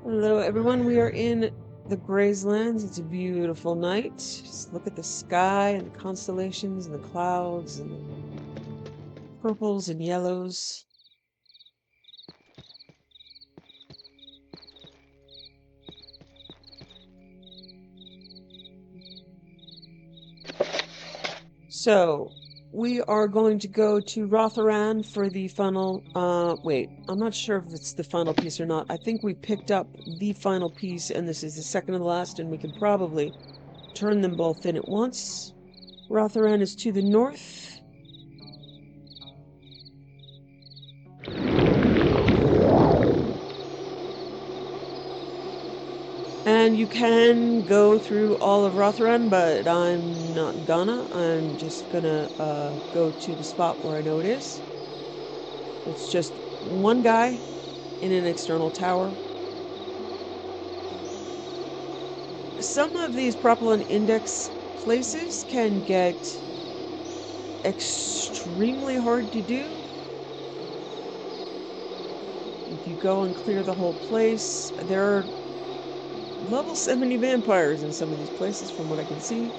Hello, everyone. We are in the Grayslands. It's a beautiful night. Just look at the sky and the constellations and the clouds and the purples and yellows. So, we are going to go to Redoran for the final, wait, I'm not sure if it's the final piece or not. I think we picked up the final piece, and this is the second to the last, and we can probably turn them both in at once. Redoran is to the north. And you can go through all of Redoran, but I'm not gonna. I'm just gonna go to the spot where I know it is. It's just one guy in an external tower. Some of these propellant index places can get extremely hard to do. If you go and clear the whole place, there are level 70 vampires in some of these places from what I can see.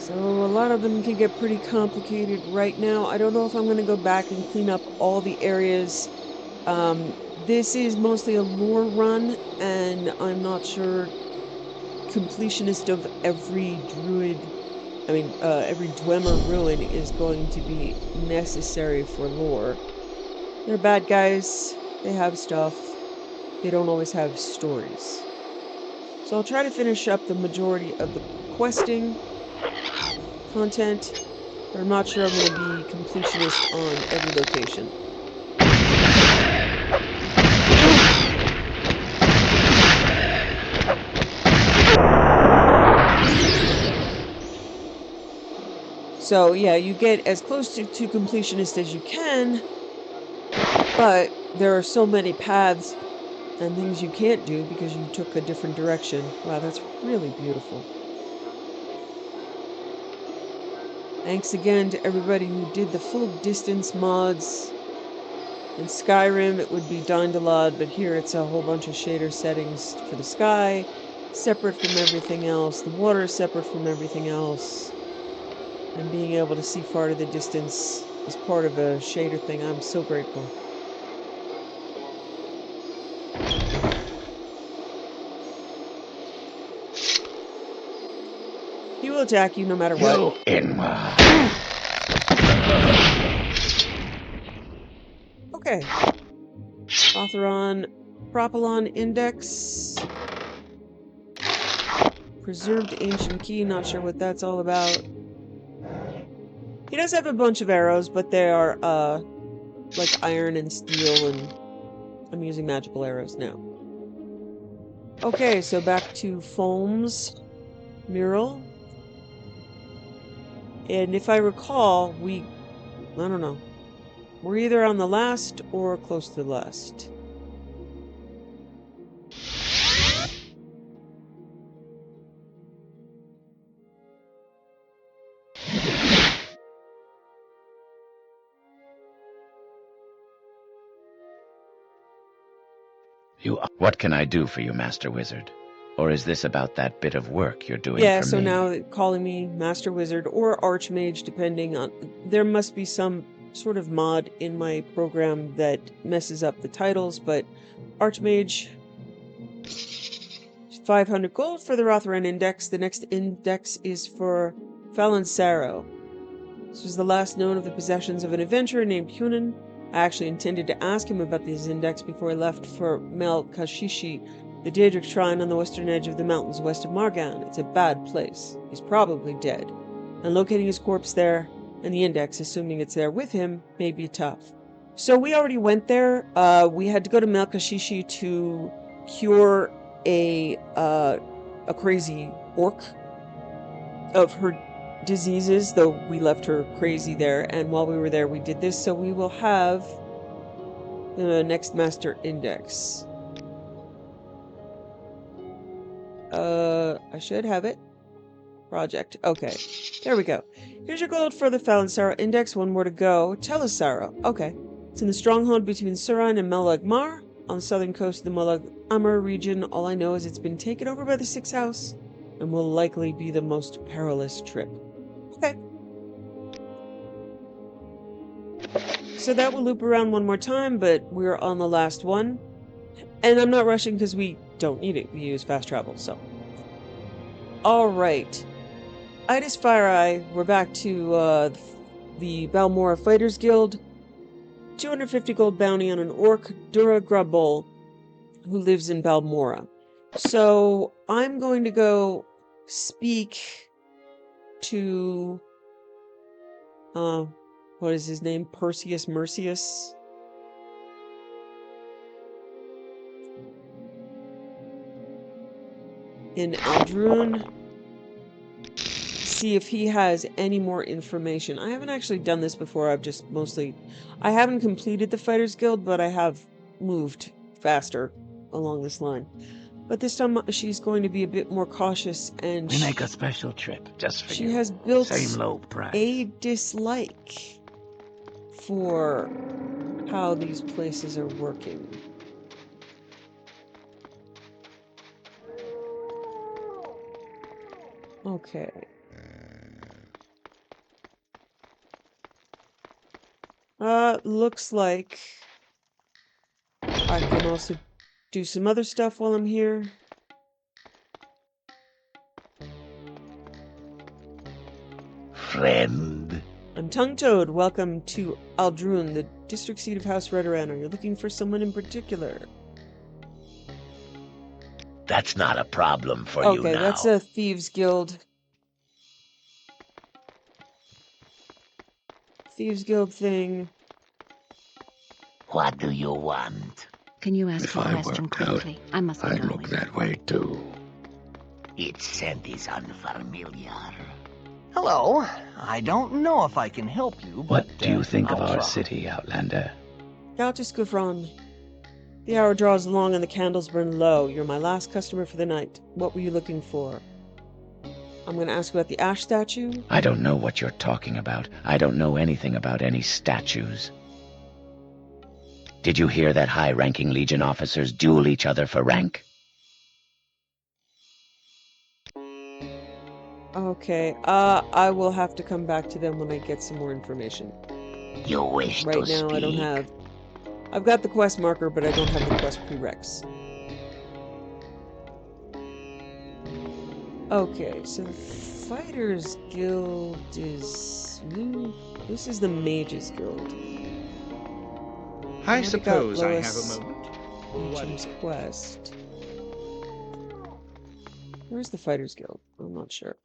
So a lot of them can get pretty complicated right now. I don't know if I'm going to go back and clean up all the areas. This is mostly a lore run, and I'm not sure completionist of every every Dwemer ruin is going to be necessary for lore. They're bad guys. They have stuff. They don't always have stories. So I'll try to finish up the majority of the questing content, but I'm not sure I'm going to be completionist on every location. So yeah, you get as close to completionist as you can, but there are so many paths and things you can't do because you took a different direction. Wow, that's really beautiful. Thanks again to everybody who did the full distance mods. In Skyrim, it would be Dindalad, but here it's a whole bunch of shader settings for the sky, separate from everything else. The water is separate from everything else. And being able to see far to the distance is part of a shader thing. I'm so grateful. He will attack you no matter what. Okay. Authoron Propylon Index. Preserved Ancient Key, not sure what that's all about. He does have a bunch of arrows, but they are, like iron and steel, and I'm using magical arrows now. Okay, so back to Foam's mural. And if I recall, I don't know. We're either on the last or close to the last. What can I do for you, Master Wizard? Or is this about that bit of work you're doing for me? Yeah, so now calling me Master Wizard or Archmage, depending on... There must be some sort of mod in my program that messes up the titles, but Archmage... 500 gold for the Redoran Index. The next index is for Falansaro. This was the last known of the possessions of an adventurer named Hunan. I actually intended to ask him about this index before I left for Mel Kashishi, the Daedric shrine on the western edge of the mountains west of Margan. It's a bad place. He's probably dead. And locating his corpse there, and the index, assuming it's there with him, may be tough. So we already went there. We had to go to Mel Kashishi to cure a crazy orc of her diseases, though we left her crazy there, and while we were there we did this, so we will have the next master index. I should have it. Project. Okay. There we go. Here's your gold for the Falansara Index. One more to go. Telisara. Okay. It's in the stronghold between Suran and Melagmar, on the southern coast of the Melagmar region. All I know is it's been taken over by the Sixth House, and will likely be the most perilous trip. Okay. So that will loop around one more time, but we're on the last one. And I'm not rushing because we don't need it. We use fast travel, so. Alright. Itis Fire-Eye, we're back to the Balmora Fighters Guild. 250 gold bounty on an orc, Dura Grabol, who lives in Balmora. So I'm going to go speak to what is his name? Perseus Mercius. In Ald'ruhn. See if he has any more information. I haven't actually done this before. I haven't completed the Fighters Guild, but I have moved faster along this line. But this time she's going to be a bit more cautious, and We make a special trip just for you. she has built Same low price. a dislike for how these places are working. Okay. Looks like I can also do some other stuff while I'm here. Friend. I'm Tongue-Toed. Welcome to Ald'ruhn, the district seat of House Redoran. Are you looking for someone in particular? That's not a problem for you now. Okay, that's a Thieves Guild. Thieves Guild thing. What do you want? Can you ask If your I question worked out, quickly? I must be I'd going. look that way too. Its scent is unfamiliar. Hello. I don't know if I can help you, but What do you think of I'll our try. city, Outlander? Countess Gufron. The hour draws long and the candles burn low. You're my last customer for the night. What were you looking for? I'm going to ask about the ash statue. I don't know what you're talking about. I don't know anything about any statues. Did you hear that high-ranking Legion officers duel each other for rank? Okay, I will have to come back to them when I get some more information. You wish Right to now, speak? I don't have... I've got the quest marker, but I don't have the quest prereqs. Okay, so the Fighters Guild is... This is the Mages Guild. I already got suppose I have Lois a moment. What Meacham's is it? quest. Where's the Fighters Guild? I'm not sure.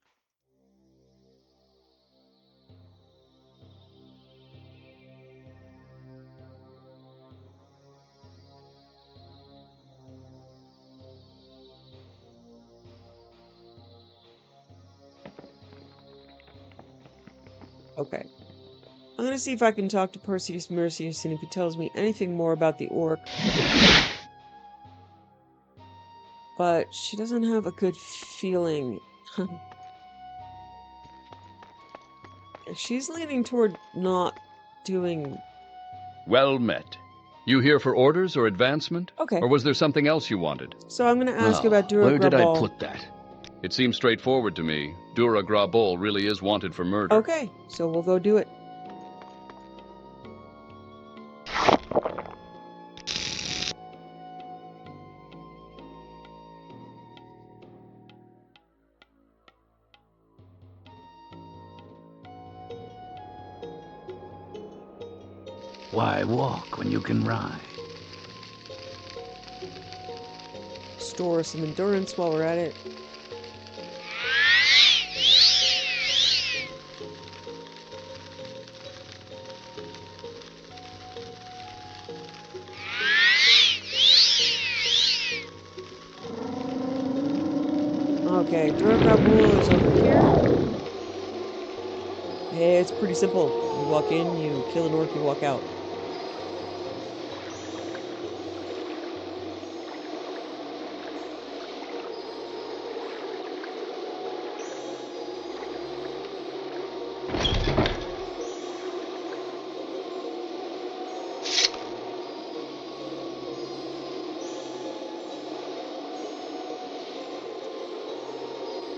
Okay. I'm gonna see if I can talk to Perseus Mercius and if he tells me anything more about the orc. But she doesn't have a good feeling. She's leaning toward not doing... Well met. You here for orders or advancement? Okay. Or was there something else you wanted? So I'm gonna ask Well, about Dura where did I Grabol. put that? It seems straightforward to me. Dura Grabol really is wanted for murder. Okay, so we'll go do it. Why walk when you can ride? Store some endurance while we're at it. Okay, Dura Grabol is over here. It's pretty simple. You walk in, you kill an orc, you walk out.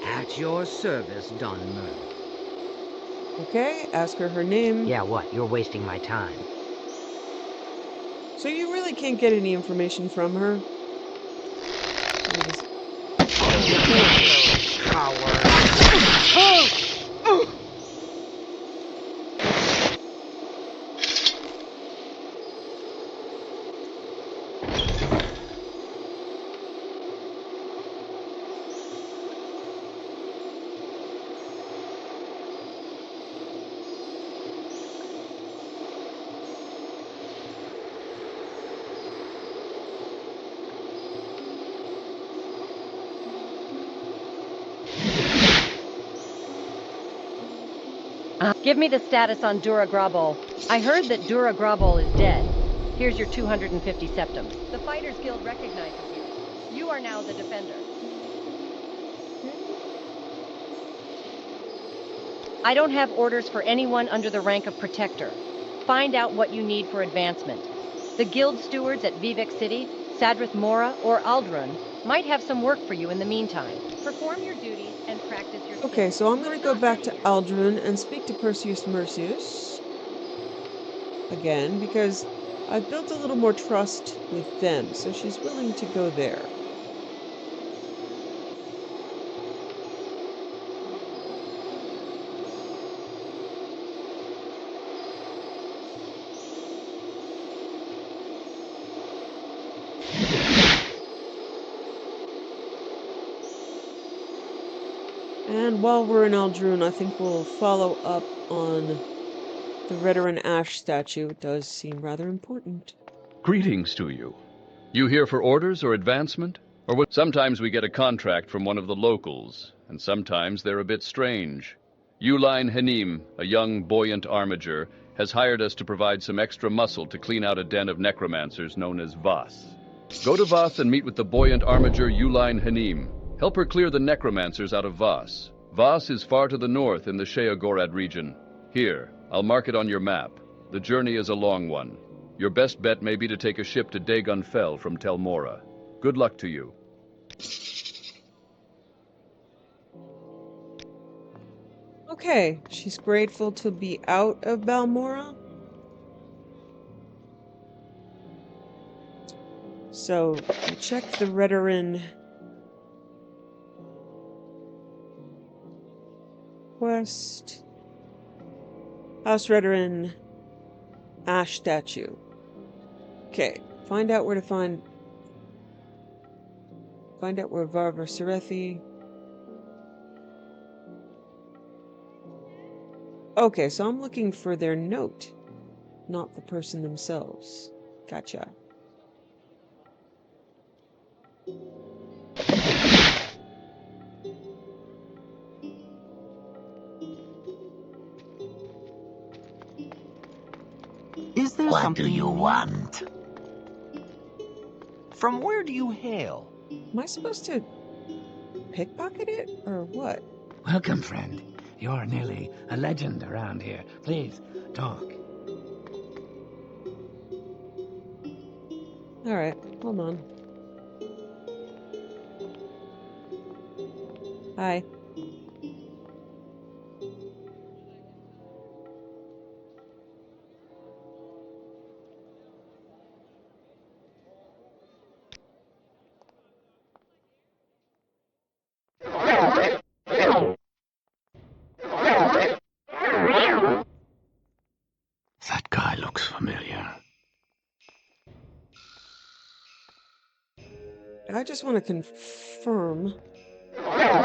At your service, Dunmer. Okay, ask her name. Yeah, what? You're wasting my time. So you really can't get any information from her? Give me the status on Dura Grabol. I heard that Dura Grabol is dead. Here's your 250 septums. The Fighters Guild recognizes you. You are now the defender. I don't have orders for anyone under the rank of Protector. Find out what you need for advancement. The Guild stewards at Vivek City, Sadrith Mora, or Ald'ruhn might have some work for you in the meantime. Perform your duties and practice your skills. Okay, so I'm going to go back to Ald'ruhn and speak to Perseus Mercius again, because I've built a little more trust with them, so she's willing to go there. And while we're in Ald'ruhn, I think we'll follow up on the Redoran Ash statue. It does seem rather important. Greetings to you. You here for orders or advancement? Or what? Sometimes we get a contract from one of the locals, and sometimes they're a bit strange. Uline Hanim, a young, buoyant armiger, has hired us to provide some extra muscle to clean out a den of necromancers known as Voss. Go to Voss and meet with the buoyant armiger Uline Hanim. Help her clear the necromancers out of Voss. Voss is far to the north in the Sheogorad region. Here, I'll mark it on your map. The journey is a long one. Your best bet may be to take a ship to Dagon Fell from Telmora. Good luck to you. Okay, she's grateful to be out of Balmora. So, check the Redoran quest. House Redoran Ash statue. Okay, find out where Varva Sarethi. Okay, so I'm looking for their note, not the person themselves. Gotcha. Is there What something do you want? From where do you hail? Am I supposed to pickpocket it, or what? Welcome, friend. You're nearly a legend around here. Please, talk. Alright, hold on. Hi. That guy looks familiar. I just want to confirm. I'm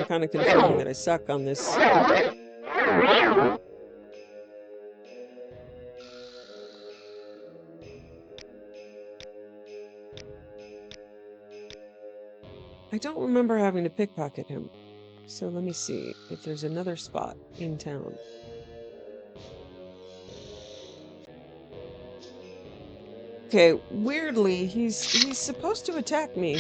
kind of confirming that I suck on this. I don't remember having to pickpocket him. So let me see if there's another spot in town. Okay, weirdly, he's supposed to attack me.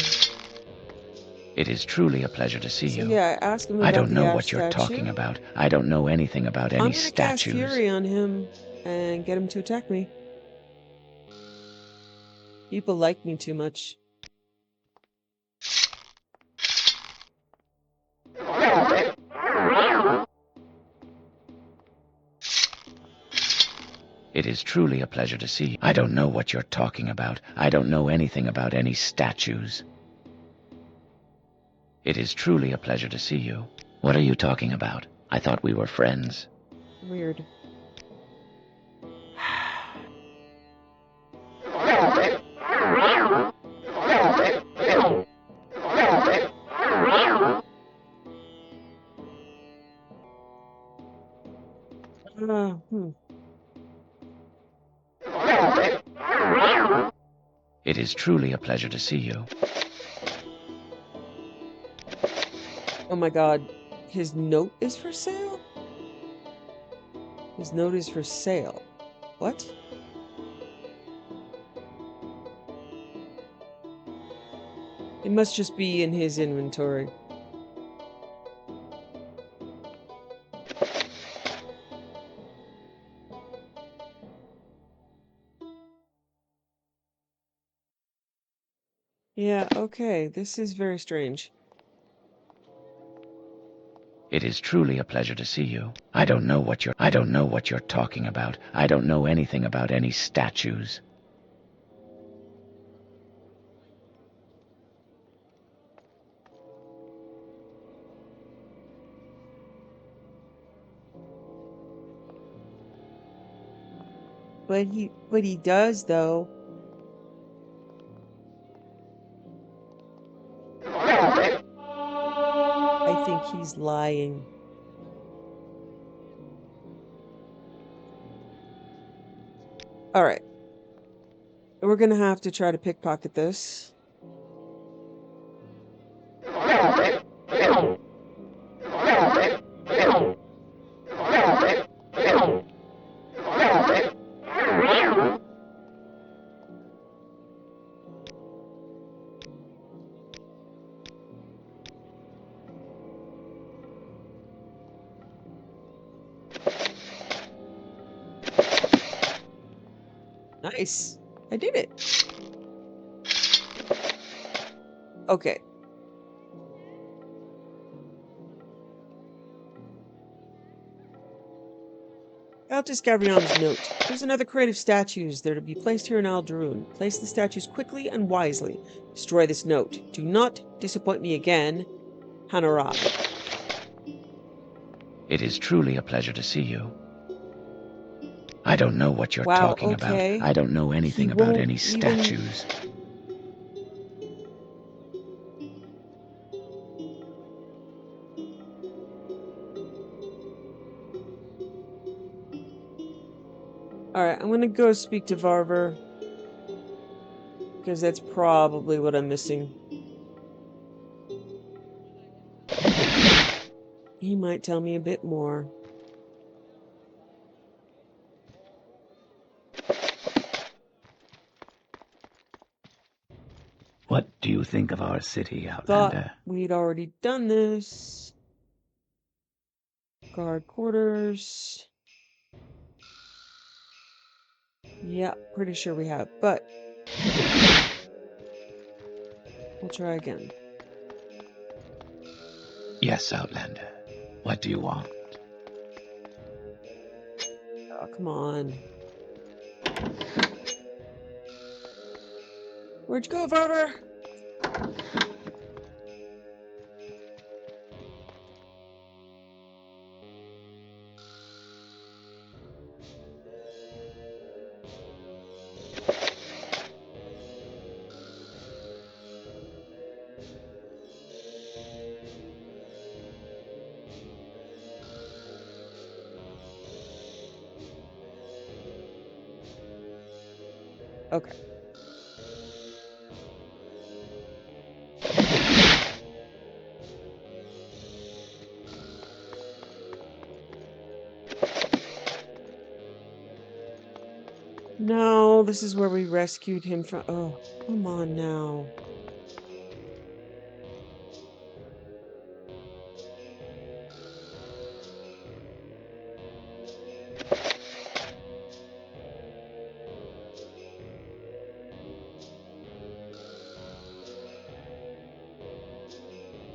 It is truly a pleasure to see So you. yeah, I asked him I about don't the know ash what you're statue. talking about. I don't know anything about any I'm gonna cast statues. Fury on him and get him to attack me. People like me too much. It is truly a pleasure to see you. I don't know what you're talking about. I don't know anything about any statues. It is truly a pleasure to see you. What are you talking about? I thought we were friends. Weird. Hmm. It is truly a pleasure to see you. Oh my god. His note is for sale? His note is for sale. What? It must just be in his inventory. Yeah, okay. This is very strange. It is truly a pleasure to see you. I don't know what you're talking about. I don't know anything about any statues. But he does though. I think he's lying. All right. We're gonna have to try to pickpocket this. Nice. I did it. Okay. Countess Gavrion's note. There's another crate of statues. They're to be placed here in Ald'ruhn. Place the statues quickly and wisely. Destroy this note. Do not disappoint me again. Hanara. It is truly a pleasure to see you. I don't know what you're Wow, talking okay. about. I don't know anything He about won't any even- statues. Alright, I'm gonna go speak to Varver. Because that's probably what I'm missing. He might tell me a bit more. What do you think of our city, Thought Outlander? we'd already done this. Guard quarters. Yeah, pretty sure we have, but we'll try again. Yes, Outlander. What do you want? Oh, come on. Where'd you go, Varver? Okay. No, this is where we rescued him from. Oh, come on now.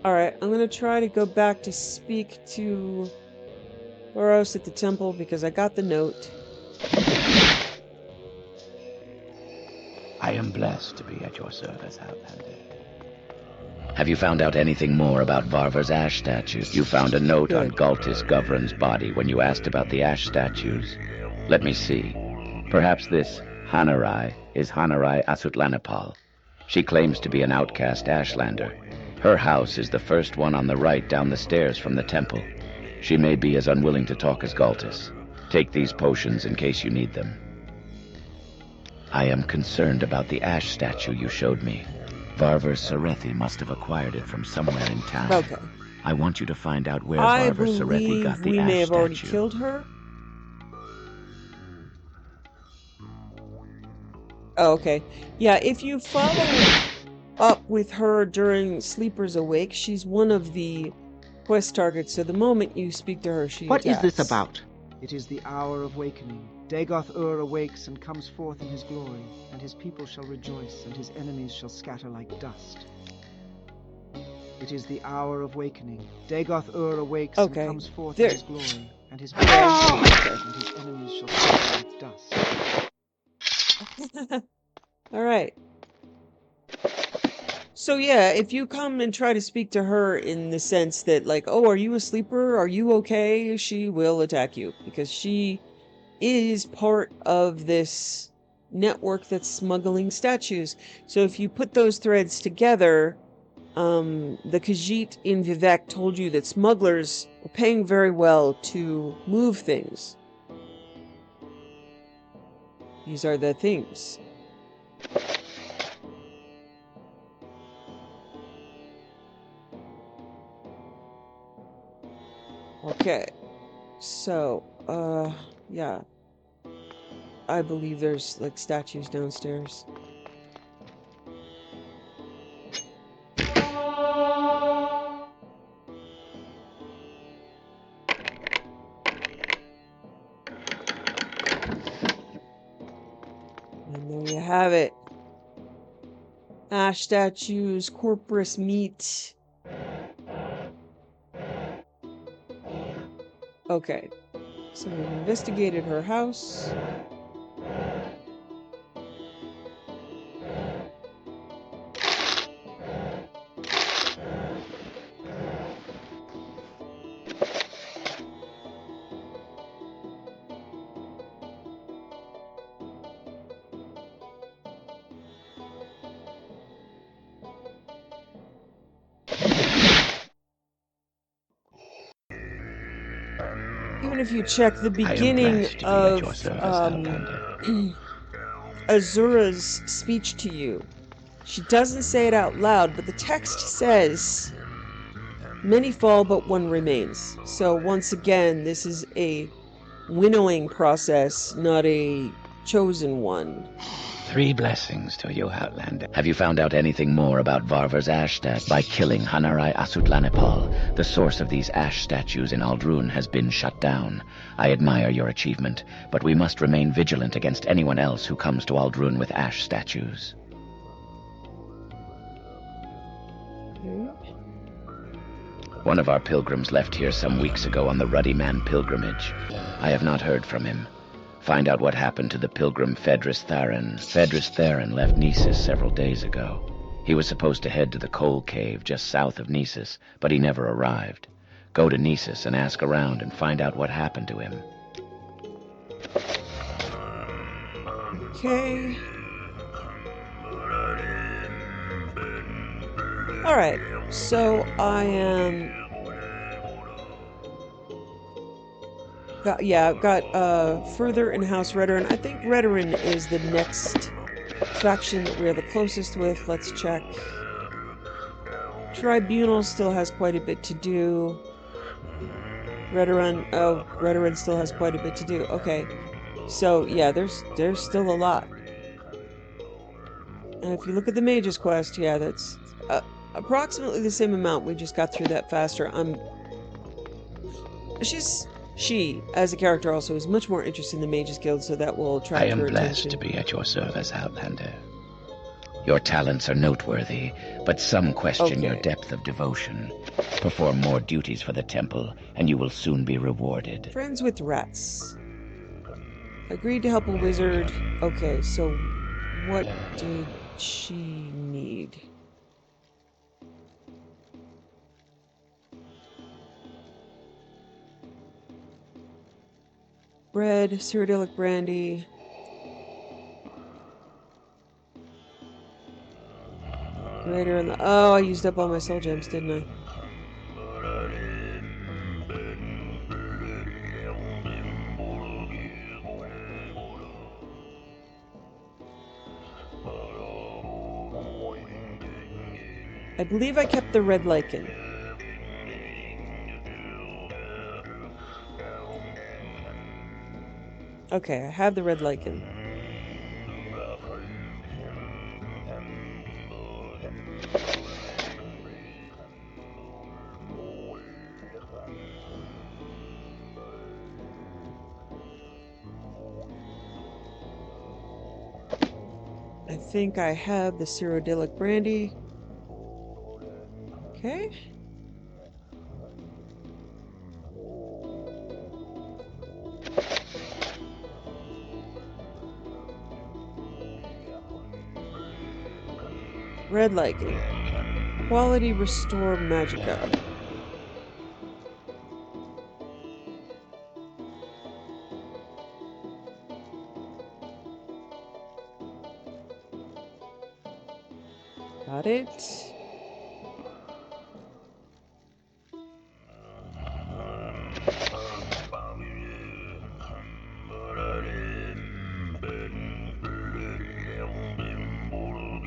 Alright, I'm gonna try to go back to speak to Boros at the temple because I got the note. I am blessed to be at your service, Outlander. Have you found out anything more about Varvar's ash statues? You found a note on Galtis Govern's body when you asked about the ash statues. Let me see. Perhaps this Hanarai is Hanarai Asutlanipal. She claims to be an outcast Ashlander. Her house is the first one on the right down the stairs from the temple. She may be as unwilling to talk as Galtis. Take these potions in case you need them. I am concerned about the ash statue you showed me. House Sarethi must have acquired it from somewhere in town. Okay. I want you to find out where I House Sarethi got believe the we ash may have already statue. killed her. Oh, okay. Yeah, if you follow up with her during Sleepers Awake, she's one of the quest targets, so the moment you speak to her, she What is attacks. this about? It is the hour of wakening. Dagoth-Ur awakes and comes forth in his glory, and his people shall rejoice, and his enemies shall scatter like dust. It is the hour of wakening. Dagoth-Ur awakes and comes forth in his glory, and his people shall rejoice, and his enemies shall scatter like dust. Alright. So yeah, if you come and try to speak to her in the sense that, like, oh, are you a sleeper? Are you okay? She will attack you, because she is part of this network that's smuggling statues. So if you put those threads together, the Khajiit in Vivek told you that smugglers are paying very well to move things. These are the things. Okay, so, yeah. I believe there's, like, statues downstairs. And there you have it. Ash statues, corpus meat. Okay, so we've investigated her house. Even if you check the beginning of Azura's speech to you, she doesn't say it out loud, but the text says, "Many fall, but one remains." So once again, this is a winnowing process, not a chosen one. 3 blessings to you, Outlander. Have you found out anything more about Varvar's ash stat? By killing Hanarai Asutlanipal, the source of these ash statues in Ald'ruhn has been shut down. I admire your achievement, but we must remain vigilant against anyone else who comes to Ald'ruhn with ash statues. One of our pilgrims left here some weeks ago on the Ruddy Man pilgrimage. I have not heard from him. Find out what happened to the pilgrim Fedris Theron. Fedris Theron left Nisus several days ago. He was supposed to head to the coal cave just south of Nisus, but he never arrived. Go to Nisus and ask around and find out what happened to him. Okay. Alright, so I am... I've got further in House Redoran. I think Redoran is the next faction that we're the closest with. Let's check. Tribunal still has quite a bit to do. Redoran still has quite a bit to do. Okay. So yeah, there's still a lot. And if you look at the Mage's Quest, yeah, that's approximately the same amount. We just got through that faster. She, as a character, also is much more interested in the Mages Guild, so that will I attract am her blessed attention. to be at your service, Outlander. Your talents are noteworthy, but some question your Okay. depth of devotion. Perform more duties for the temple, and you will soon be rewarded. Friends with rats. Agreed to help a wizard. Okay, so what did she need? Bread, cyrodiilic brandy. Greater in the... Oh, I used up all my soul gems, didn't I? I believe I kept the red lichen. Okay, I have the red lichen. I think I have the cyrodiilic brandy. Okay. Red lichen. Quality restore magicka. Got it.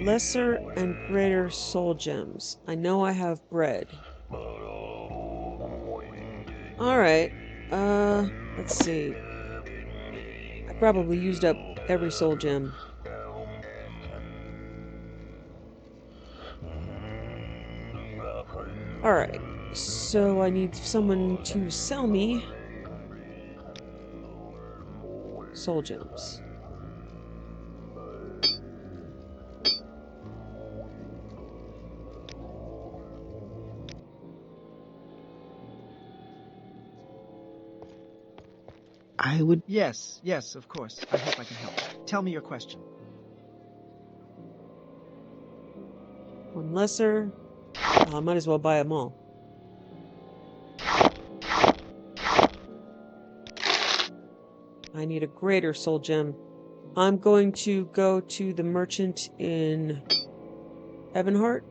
Lesser and greater soul gems. I know I have bread. Alright. Let's see. I probably used up every soul gem. Alright. So I need someone to sell me soul gems. I would... Yes, of course. I hope I can help. Tell me your question. One lesser. I might as well buy them all. I need a greater soul gem. I'm going to go to the merchant in Ebonheart.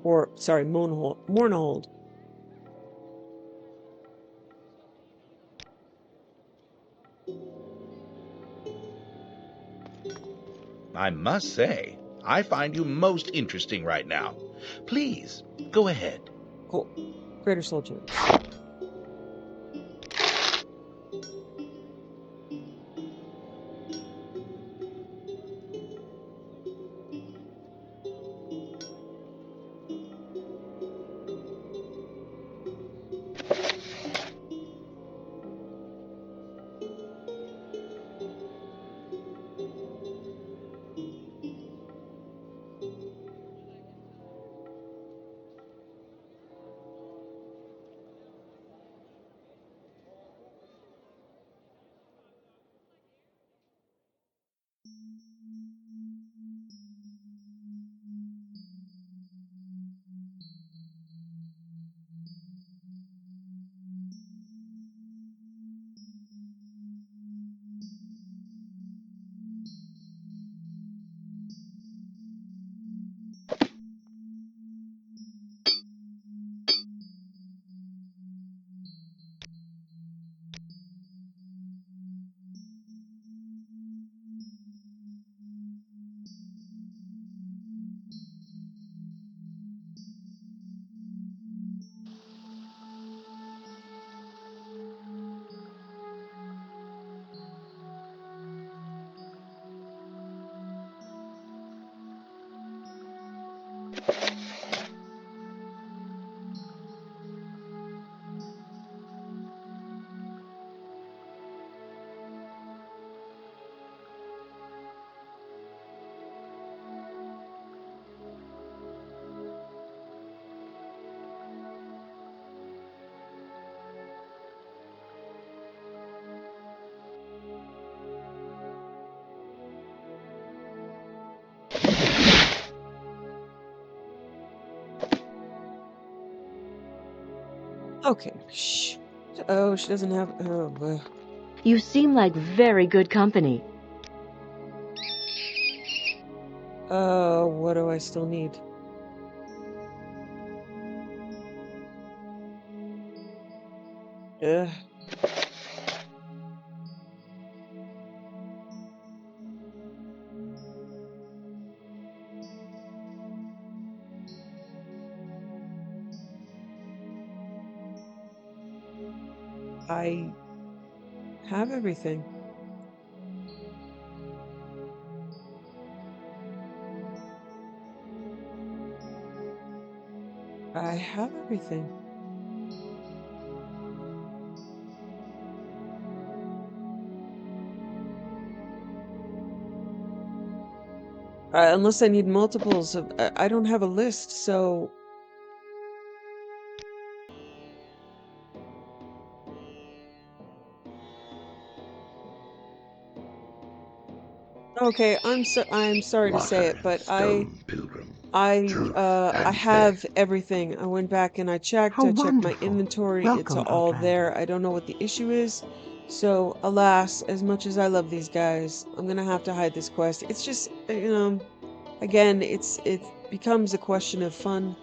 Or, sorry, Mournehold. I must say, I find you most interesting right now. Please, go ahead. Cool. Greater soul gems. Okay, shh. Oh, she doesn't have... Oh, You seem like very good company. what do I still need? Ugh. I have everything. I have everything. Unless I need multiples of... I don't have a list, so... Okay, I'm sorry to say it, but Stone pilgrim. I have everything. I went back and I checked. How I checked my wonderful. inventory. It's Welcome, all Outlander. there. I don't know what the issue is. So, alas, as much as I love these guys, I'm gonna have to hide this quest. It's just, again, it becomes a question of fun.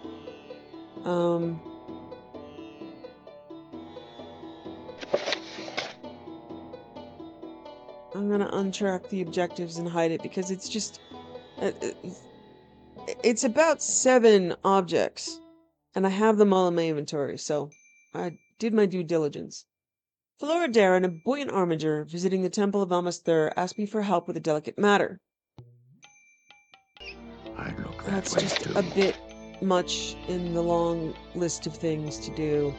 I'm gonna untrack the objectives and hide it because it's just, it's about 7 objects, and I have them all in my inventory, so I did my due diligence. Redoran, a buoyant armiger visiting the temple of one.The, asked me for help with a delicate matter. I'd look that That's way just too. a bit much in the long list of things to do.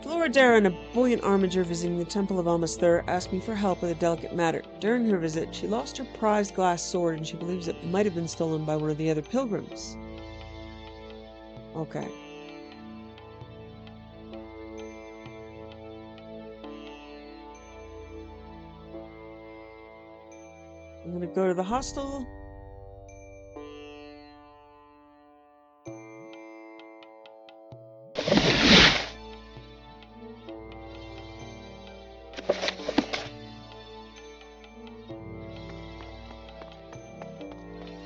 Redoran, a buoyant armiger visiting the temple of one.The, asked me for help with a delicate matter. During her visit, she lost her prized glass sword, and she believes it might have been stolen by one of the other pilgrims. Okay. I'm gonna go to the hostel.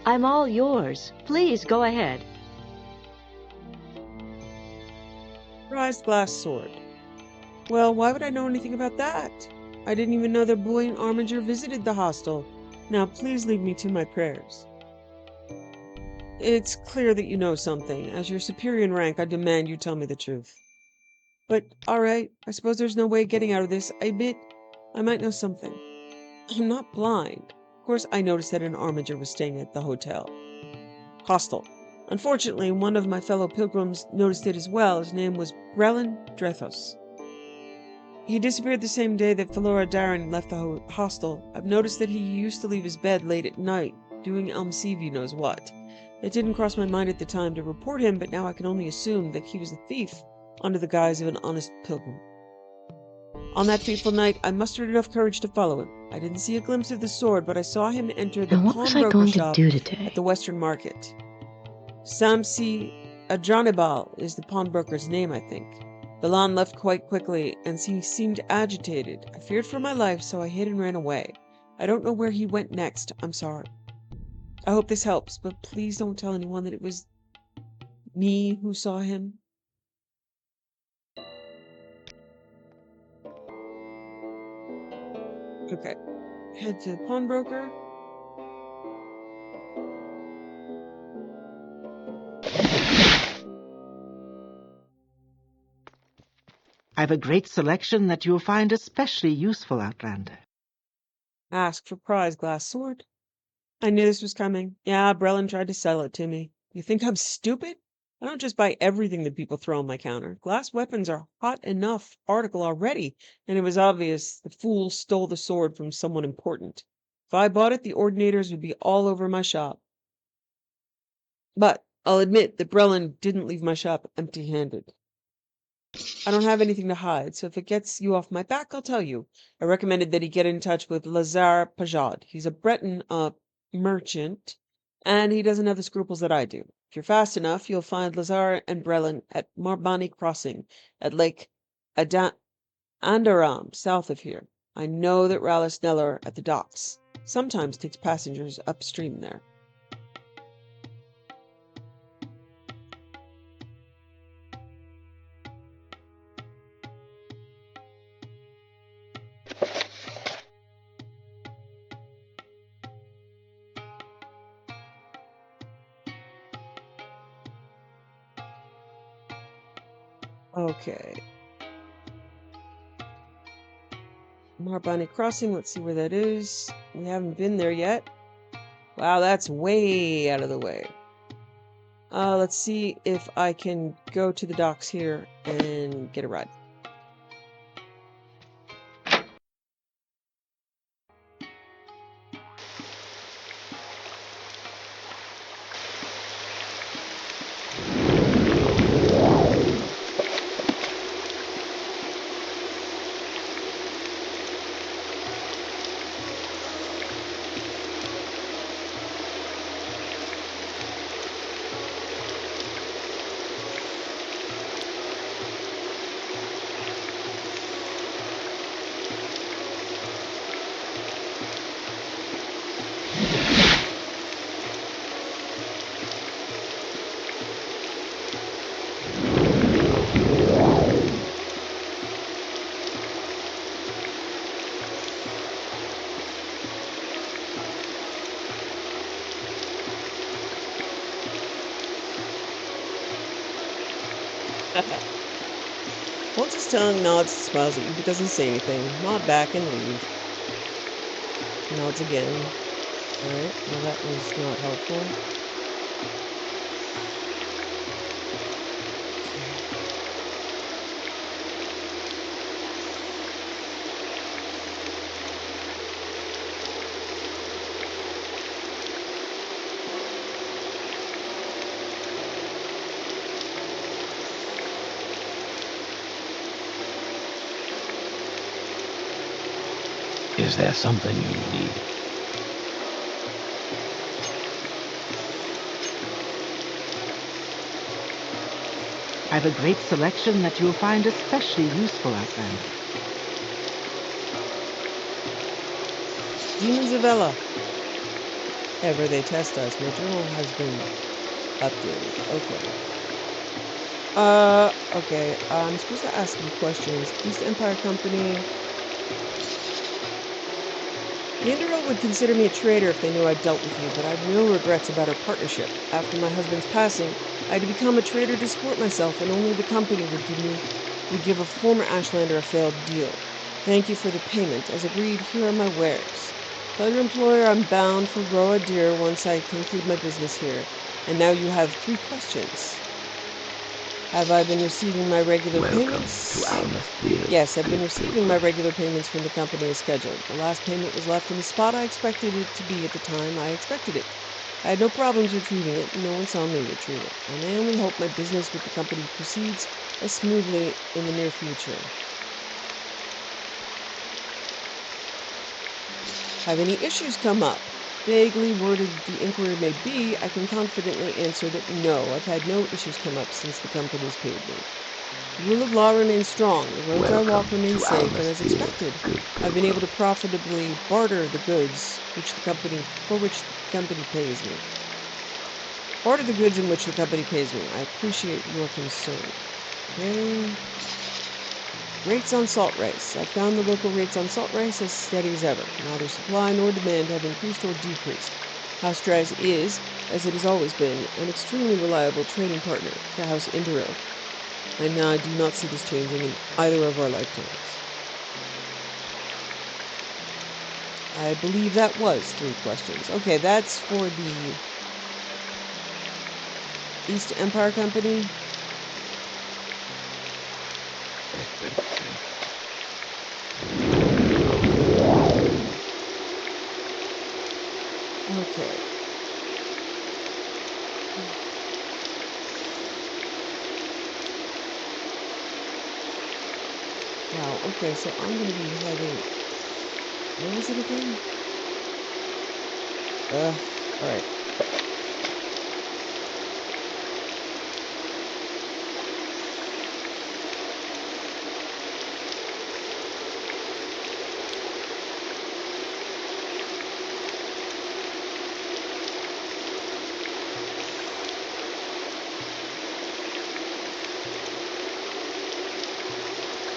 I'm all yours. Please go ahead. Prized glass sword. Well, why would I know anything about that? I didn't even know their buoyant armiger visited the hostel. Now, please lead me to my prayers. It's clear that you know something. As your superior in rank, I demand you tell me the truth. But, alright, I suppose there's no way of getting out of this. I admit, I might know something. I'm not blind. Of course, I noticed that an armiger was staying at the hotel. Hostel. Unfortunately, one of my fellow pilgrims noticed it as well. His name was Brelin Drethos. He disappeared the same day that Redoran left the hostel. I've noticed that he used to leave his bed late at night, doing Elmseevie knows what. It didn't cross my mind at the time to report him, but now I can only assume that he was a thief under the guise of an honest pilgrim. On that fateful night, I mustered enough courage to follow him. I didn't see a glimpse of the sword, but I saw him enter the And what was I pawnbroker going to shop do today? at the Western Market. Samsi Adranibal is the pawnbroker's name, I think. Balan left quite quickly, and he seemed agitated. I feared for my life, so I hid and ran away. I don't know where he went next. I'm sorry. I hope this helps, but please don't tell anyone that it was me who saw him. Okay. Head to the pawnbroker. I've a great selection that you'll find especially useful, Outlander. Ask for prize glass sword. I knew this was coming. Yeah, Brelin tried to sell it to me. You think I'm stupid? I don't just buy everything that people throw on my counter. Glass weapons are hot enough article already, and it was obvious the fool stole the sword from someone important. If I bought it, the ordinators would be all over my shop. But I'll admit that Brelin didn't leave my shop empty-handed. I don't have anything to hide, so if it gets you off my back, I'll tell you. I recommended that he get in touch with Lazare Pajad. He's a Breton merchant, and he doesn't have the scruples that I do. If you're fast enough, you'll find Lazar and Brelin at Marbani Crossing at Lake Andaram, south of here. I know that Rallis Neller at the docks sometimes takes passengers upstream there. Okay. Marbani Crossing, let's see where that is. We haven't been there yet. Wow, that's way out of the way. Let's see if I can go to the docks here and get a ride. Holds his tongue, nods, smiles at you, but doesn't say anything. Nod back and leave. Nods again. Alright, well that was not helpful. Is there something you need? I've a great selection that you'll find especially useful, Outlander. Demons of Ella. Ever they test us, my journal has been updated. Okay. I'm supposed to ask you questions. East Empire Company. The Indra would consider me a traitor if they knew I'd dealt with you, but I have no regrets about our partnership. After my husband's passing, I had to become a traitor to support myself, and only the company would give a former Ashlander a failed deal. Thank you for the payment. As agreed, here are my wares. Tell your employer I'm bound for Roa Deer once I conclude my business here. And now you have 3 questions. Have I been receiving my regular payments? Yes, I've been receiving my regular payments from the company as scheduled. The last payment was left in the spot I expected it to be at the time I expected it. I had no problems retrieving it, and no one saw me retrieve it. I may only hope my business with the company proceeds as smoothly in the near future. Have any issues come up? Vaguely worded the inquiry may be, I can confidently answer that no, I've had no issues come up since the company's paid me. The rule of law remains strong. The roads I walk remain safe, and as expected, I've been able to profitably barter the goods for which the company pays me. Barter the goods in which the company pays me. I appreciate your concern. Okay. Rates on salt rice. I found the local rates on salt rice as steady as ever. Neither supply nor demand have increased or decreased. House Rice is, as it has always been, an extremely reliable trading partner to House Induro, and I do not see this changing in either of our lifetimes. I believe that was 3 questions. Okay, that's for the East Empire Company. Okay. Wow, okay, so I'm going to be heading... Where was it again? Alright.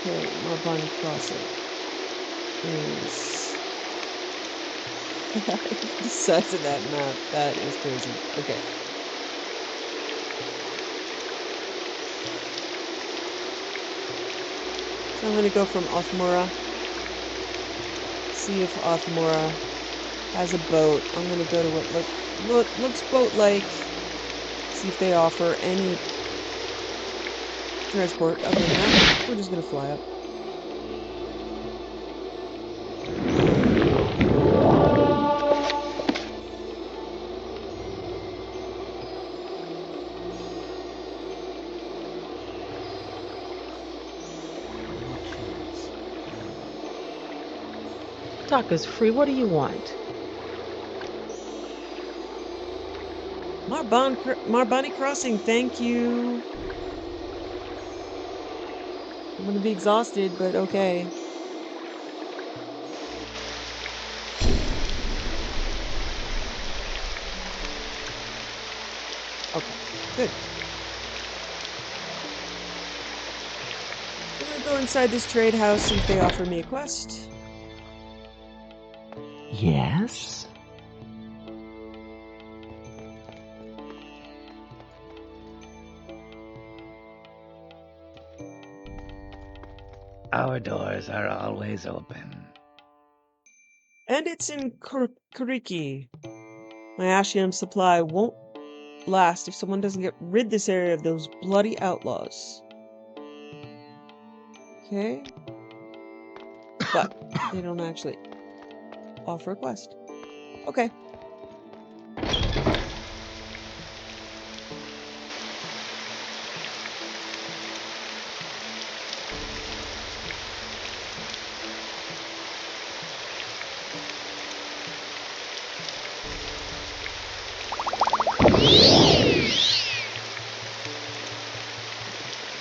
Okay, Marbani Crossing is the size of that map. That is crazy. Okay. So I'm gonna go from Othmora. See if Othmora has a boat. I'm gonna go to what looks boat-like. See if they offer any transport. Other than that, we're just gonna fly up. Taka's free. What do you want? Marbani Crossing, thank you. I'm gonna be exhausted, but okay. Okay, good. I'm gonna go inside this trade house, see if they offer me a quest. Yes? Our doors are always open. And it's in Kariki. My Ashiam supply won't last if someone doesn't get rid this area of those bloody outlaws. Okay. But they don't actually offer a quest. Okay.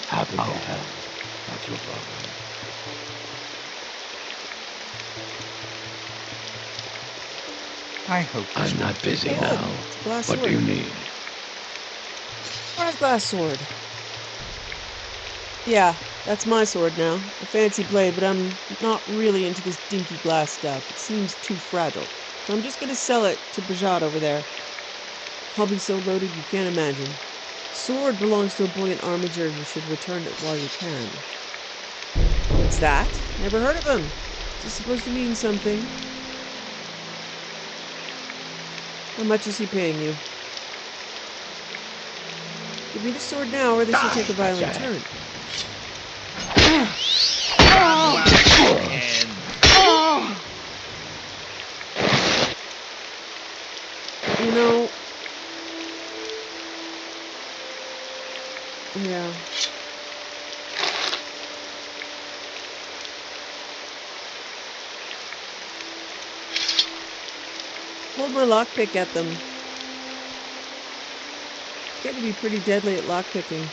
Happy to help. What's your problem? I hope this I'm will... not busy Hey, look, now. it's a glass What do sword. you need? Where's glass sword? Yeah, that's my sword now. A fancy blade, but I'm not really into this dinky glass stuff. It seems too fragile. So I'm just gonna sell it to Bajat over there. I'll be so loaded you can't imagine. Sword belongs to a boy in Armiger. You should return it while you can. What's that? Never heard of him. Is this supposed to mean something? How much is he paying you? Give me the sword now, or this will take a violent turn. You know... Yeah. Hold my lockpick at them. Get to be pretty deadly at lockpicking.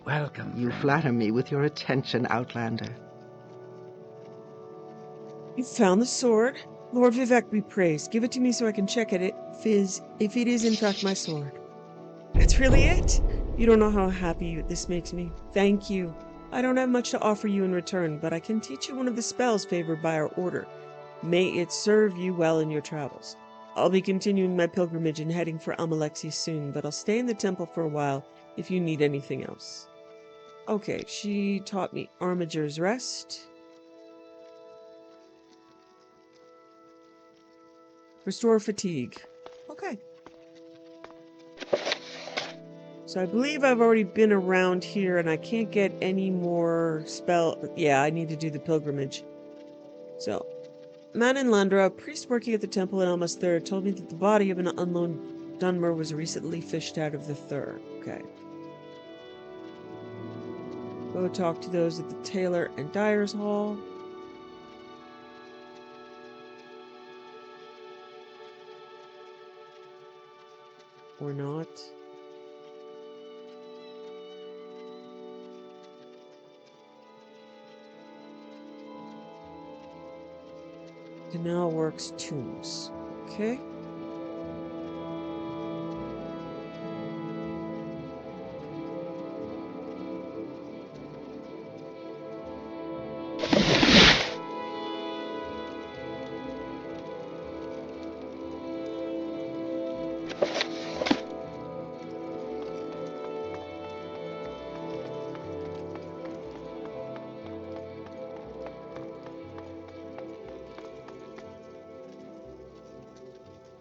Welcome, You friend. flatter me with your attention, Outlander. You found the sword. Lord Vivek be praised. Give it to me so I can check at it, Fizz, if it is in fact my sword. That's really it? You don't know how happy this makes me. Thank you. I don't have much to offer you in return, but I can teach you one of the spells favored by our order. May it serve you well in your travels. I'll be continuing my pilgrimage and heading for Almalexi soon, but I'll stay in the temple for a while if you need anything else. Okay, she taught me Armiger's Rest. Restore fatigue. Okay. So I believe I've already been around here and I can't get any more spell. Yeah, I need to do the pilgrimage. So man in Landra, a priest working at the temple in Almas Thur, told me that the body of an unknown Dunmer was recently fished out of the Thur. Okay. Go talk to those at the Tailor and Dyer's Hall. Or not. Canal Works Tombs. Okay.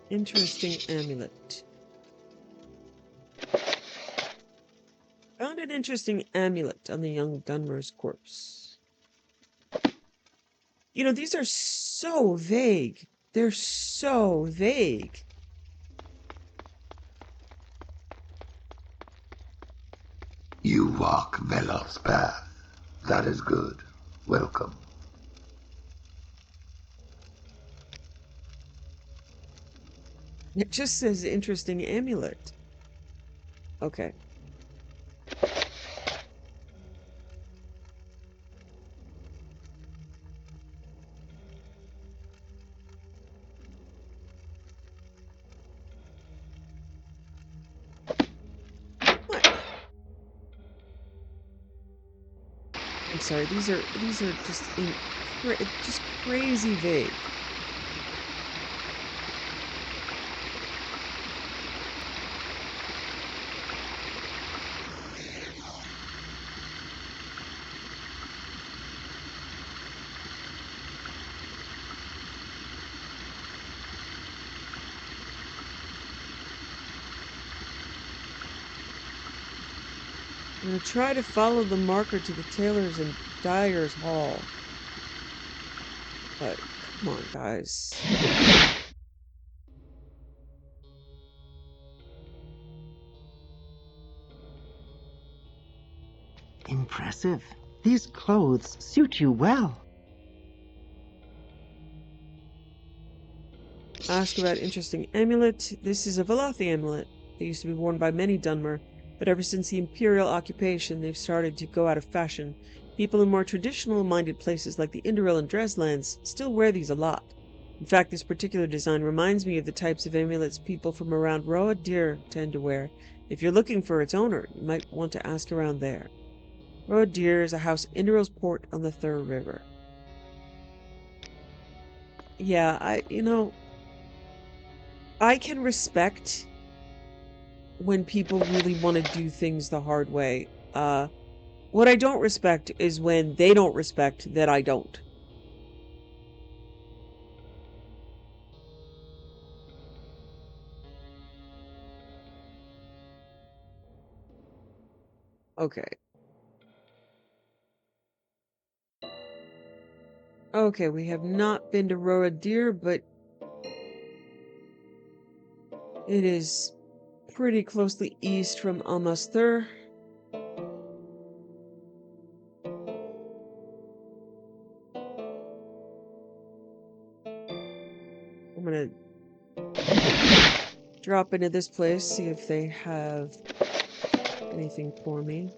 Interesting amulet. Found an interesting amulet on the young Dunmer's corpse. You know, these are so vague. They're so vague. You walk Velof's path. That is good. Welcome. It just says interesting amulet. Okay. What? I'm sorry, these are just crazy vague. I'm going to try to follow the marker to the Tailor's and Dyer's Hall. But, come on, guys. Impressive. These clothes suit you well. Ask about interesting amulet. This is a Velothi amulet. They used to be worn by many Dunmer, but ever since the Imperial occupation, they've started to go out of fashion. People in more traditional-minded places like the Indoril and Dreslands still wear these a lot. In fact, this particular design reminds me of the types of amulets people from around Roadir tend to wear. If you're looking for its owner, you might want to ask around there. Roadir is a house in Indoril's port on the Thur River. Yeah, I can respect when people really want to do things the hard way. What I don't respect is when they don't respect that I don't. Okay. Okay, we have not been to Roadir, but it is pretty closely east from Almasthur. I'm gonna drop into this place, see if they have anything for me.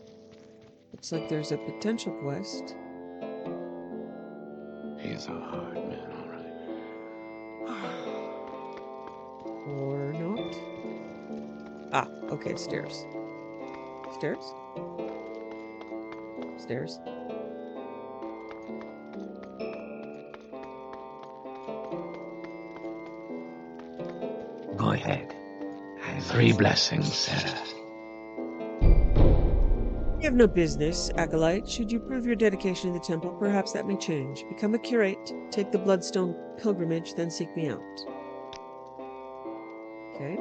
Looks like there's a potential quest. He's a hard man, all right. Or not. Ah, okay, stairs. Stairs? Stairs. Go ahead. 3 blessings, Sarah. You have no business, Acolyte. Should you prove your dedication to the temple, perhaps that may change. Become a curate, take the Bloodstone pilgrimage, then seek me out. Okay.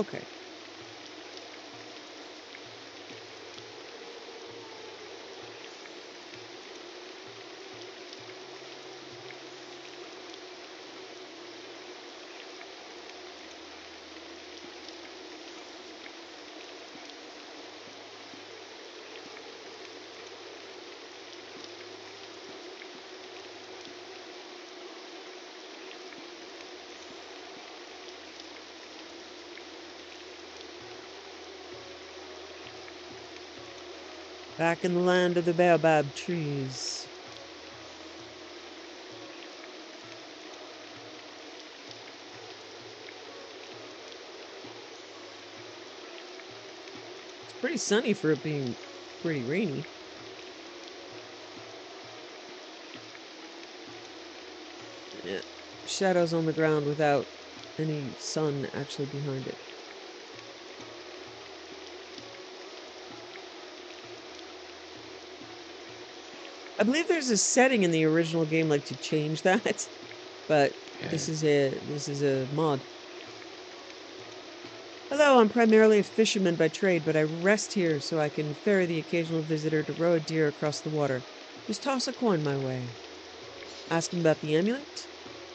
Okay. Back in the land of the baobab trees. It's pretty sunny for it being pretty rainy. Yeah. Shadows on the ground without any sun actually behind it. I believe there's a setting in the original game like to change that, but this is a mod. Hello, I'm primarily a fisherman by trade, but I rest here so I can ferry the occasional visitor to row a deer across the water. Just toss a coin my way. Ask him about the amulet.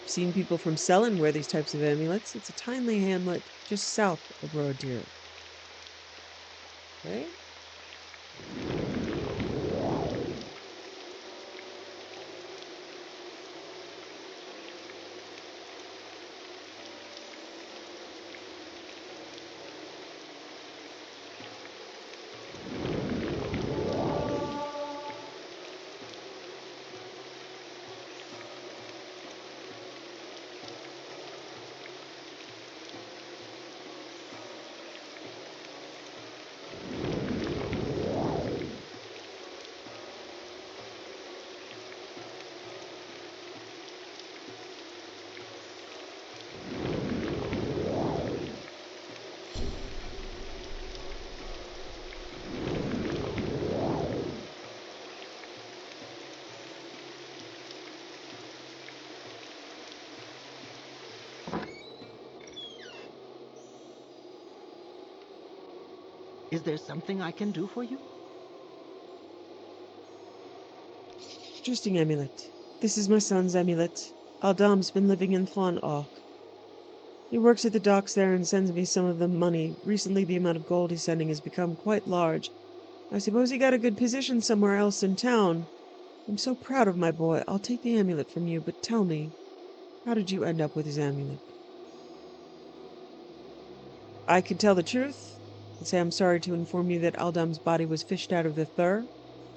I've seen people from Selen wear these types of amulets. It's a tiny hamlet just south of Roadir. Okay. Is there something I can do for you? Interesting amulet. This is my son's amulet. Aldam's been living in Thlan. He works at the docks there and sends me some of the money. Recently, the amount of gold he's sending has become quite large. I suppose he got a good position somewhere else in town. I'm so proud of my boy. I'll take the amulet from you, but tell me, how did you end up with his amulet? I could tell the truth and say I'm sorry to inform you that Aldam's body was fished out of the Thur,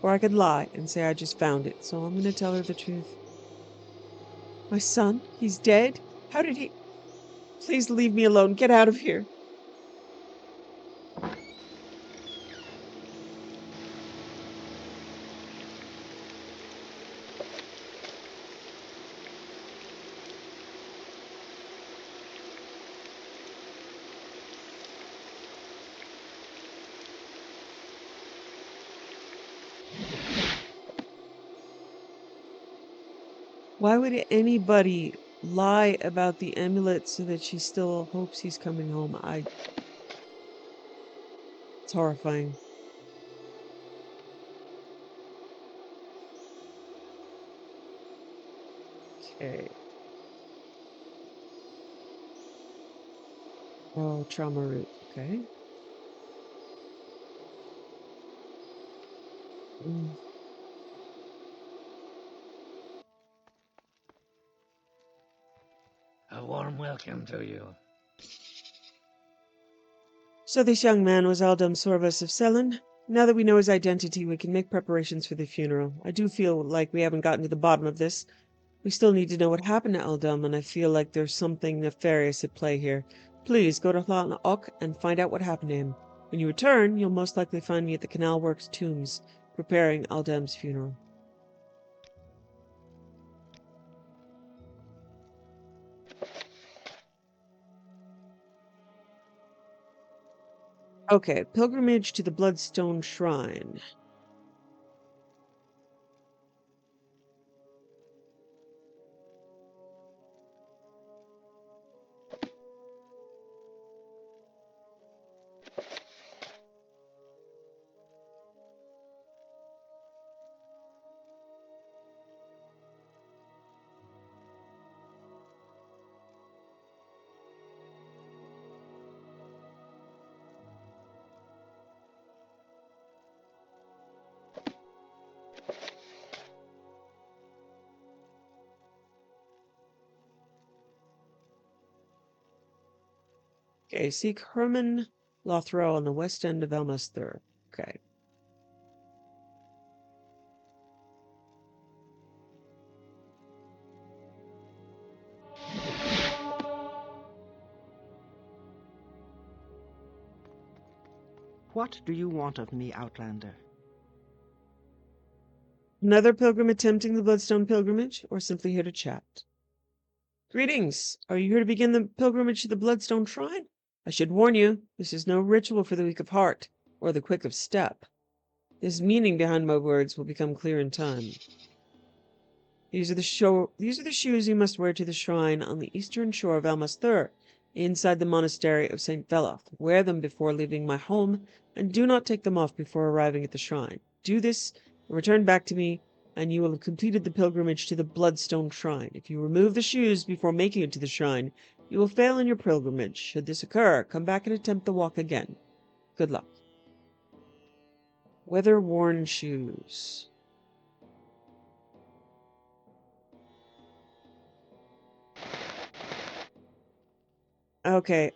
or I could lie and say I just found it, so I'm going to tell her the truth. My son? He's dead? How did he... Please leave me alone. Get out of here. Why would anybody lie about the amulet so that she still hopes he's coming home? It's horrifying. Okay. Oh, trauma root. Okay. Mm. A warm welcome to you. So this young man was Aldam Sorvas of Selen. Now that we know his identity, we can make preparations for the funeral. I do feel like we haven't gotten to the bottom of this. We still need to know what happened to Aldam, and I feel like there's something nefarious at play here. Please go to Hlana and find out what happened to him. When you return, you'll most likely find me at the Canal Works tombs, preparing Aldam's funeral. Okay, pilgrimage to the Bloodstone Shrine. Okay, seek Herman Lothrell on the west end of Elmasther. Okay. What do you want of me, Outlander? Another pilgrim attempting the Bloodstone pilgrimage, or simply here to chat? Greetings. Are you here to begin the pilgrimage to the Bloodstone Shrine? I should warn you, this is no ritual for the weak of heart, or the quick of step. This meaning behind my words will become clear in time. These are the shoes you must wear to the shrine on the eastern shore of Elmasther, inside the monastery of St. Veloth. Wear them before leaving my home, and do not take them off before arriving at the shrine. Do this, and return back to me, and you will have completed the pilgrimage to the Bloodstone Shrine. If you remove the shoes before making it to the shrine, you will fail in your pilgrimage. Should this occur, come back and attempt the walk again. Good luck. Weather-worn shoes. Okay,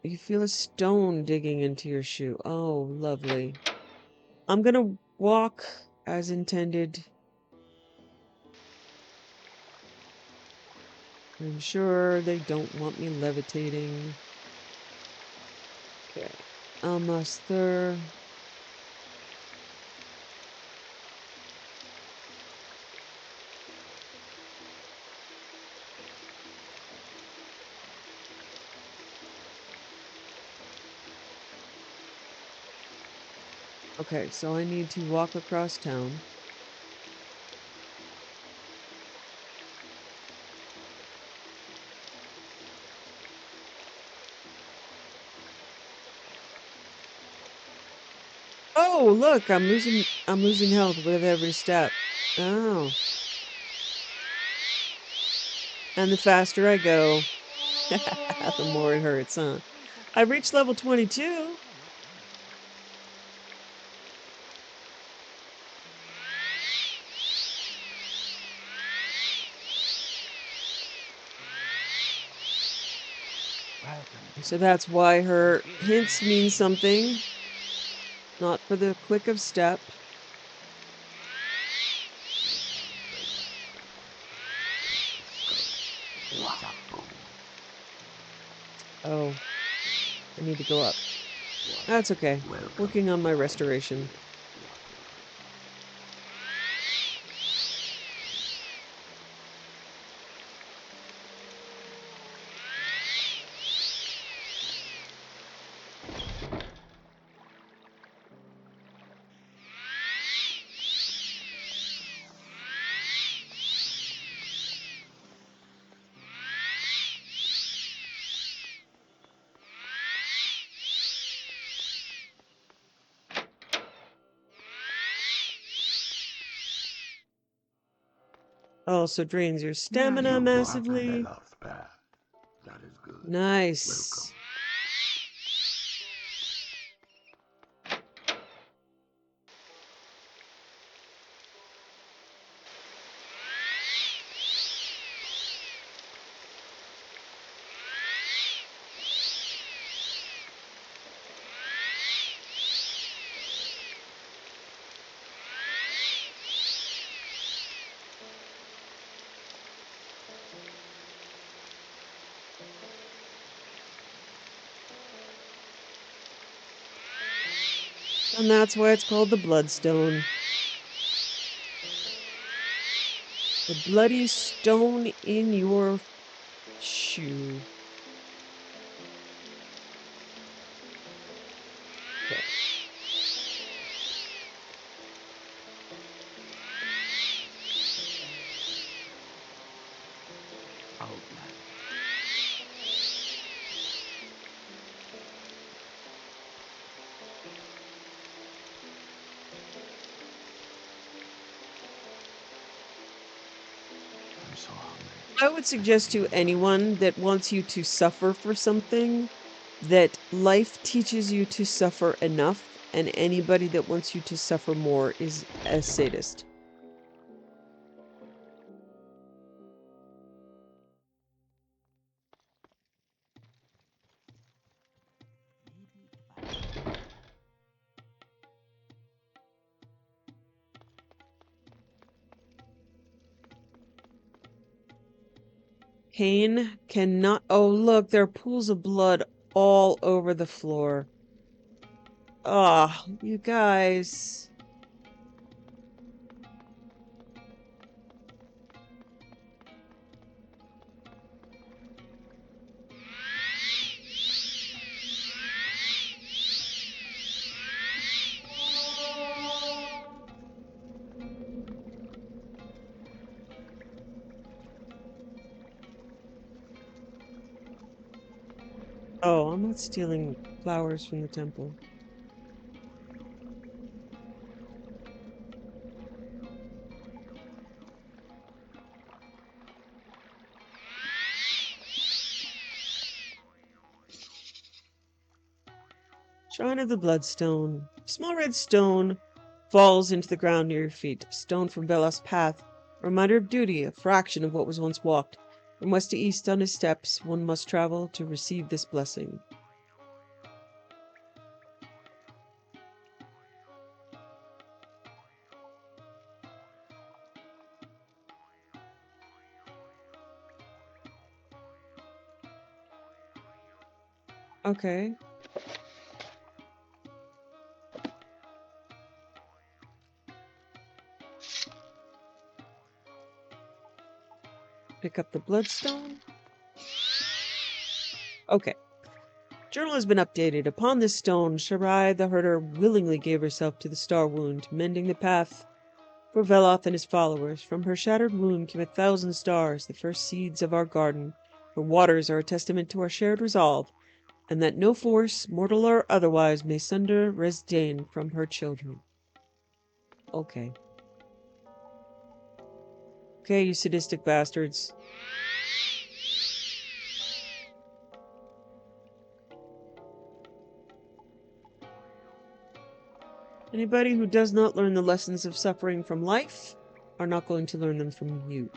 you feel a stone digging into your shoe. Oh, lovely. I'm gonna walk as intended. I'm sure they don't want me levitating. Okay. Almost there. Okay, so I need to walk across town. Oh, look, I'm losing health with every step. Oh. And the faster I go, the more it hurts, huh? I reached level 22. So that's why her hints mean something. Not for the quick of step. Oh, I need to go up. That's okay. Working on my restoration. Also drains your stamina massively. Nice. And that's why it's called the Bloodstone. The bloody stone in your shoe. Okay. I would suggest to anyone that wants you to suffer for something that life teaches you to suffer enough, and anybody that wants you to suffer more is a sadist. Pain cannot... Oh, look, there are pools of blood all over the floor. Ah, you guys. Oh, I'm not stealing flowers from the temple. Shrine of the Bloodstone. Small red stone falls into the ground near your feet. Stone from Velos' path. A reminder of duty, a fraction of what was once walked. From west to east on his steps, one must travel to receive this blessing. Okay. Pick up the Bloodstone. Okay. Journal has been updated. Upon this stone, Sharai the herder willingly gave herself to the star wound, mending the path for Veloth and his followers. From her shattered wound came 1,000 stars, the first seeds of our garden. Her waters are a testament to our shared resolve, and that no force, mortal or otherwise, may sunder Resdain from her children. Okay. Okay, you sadistic bastards. Anybody who does not learn the lessons of suffering from life are not going to learn them from you.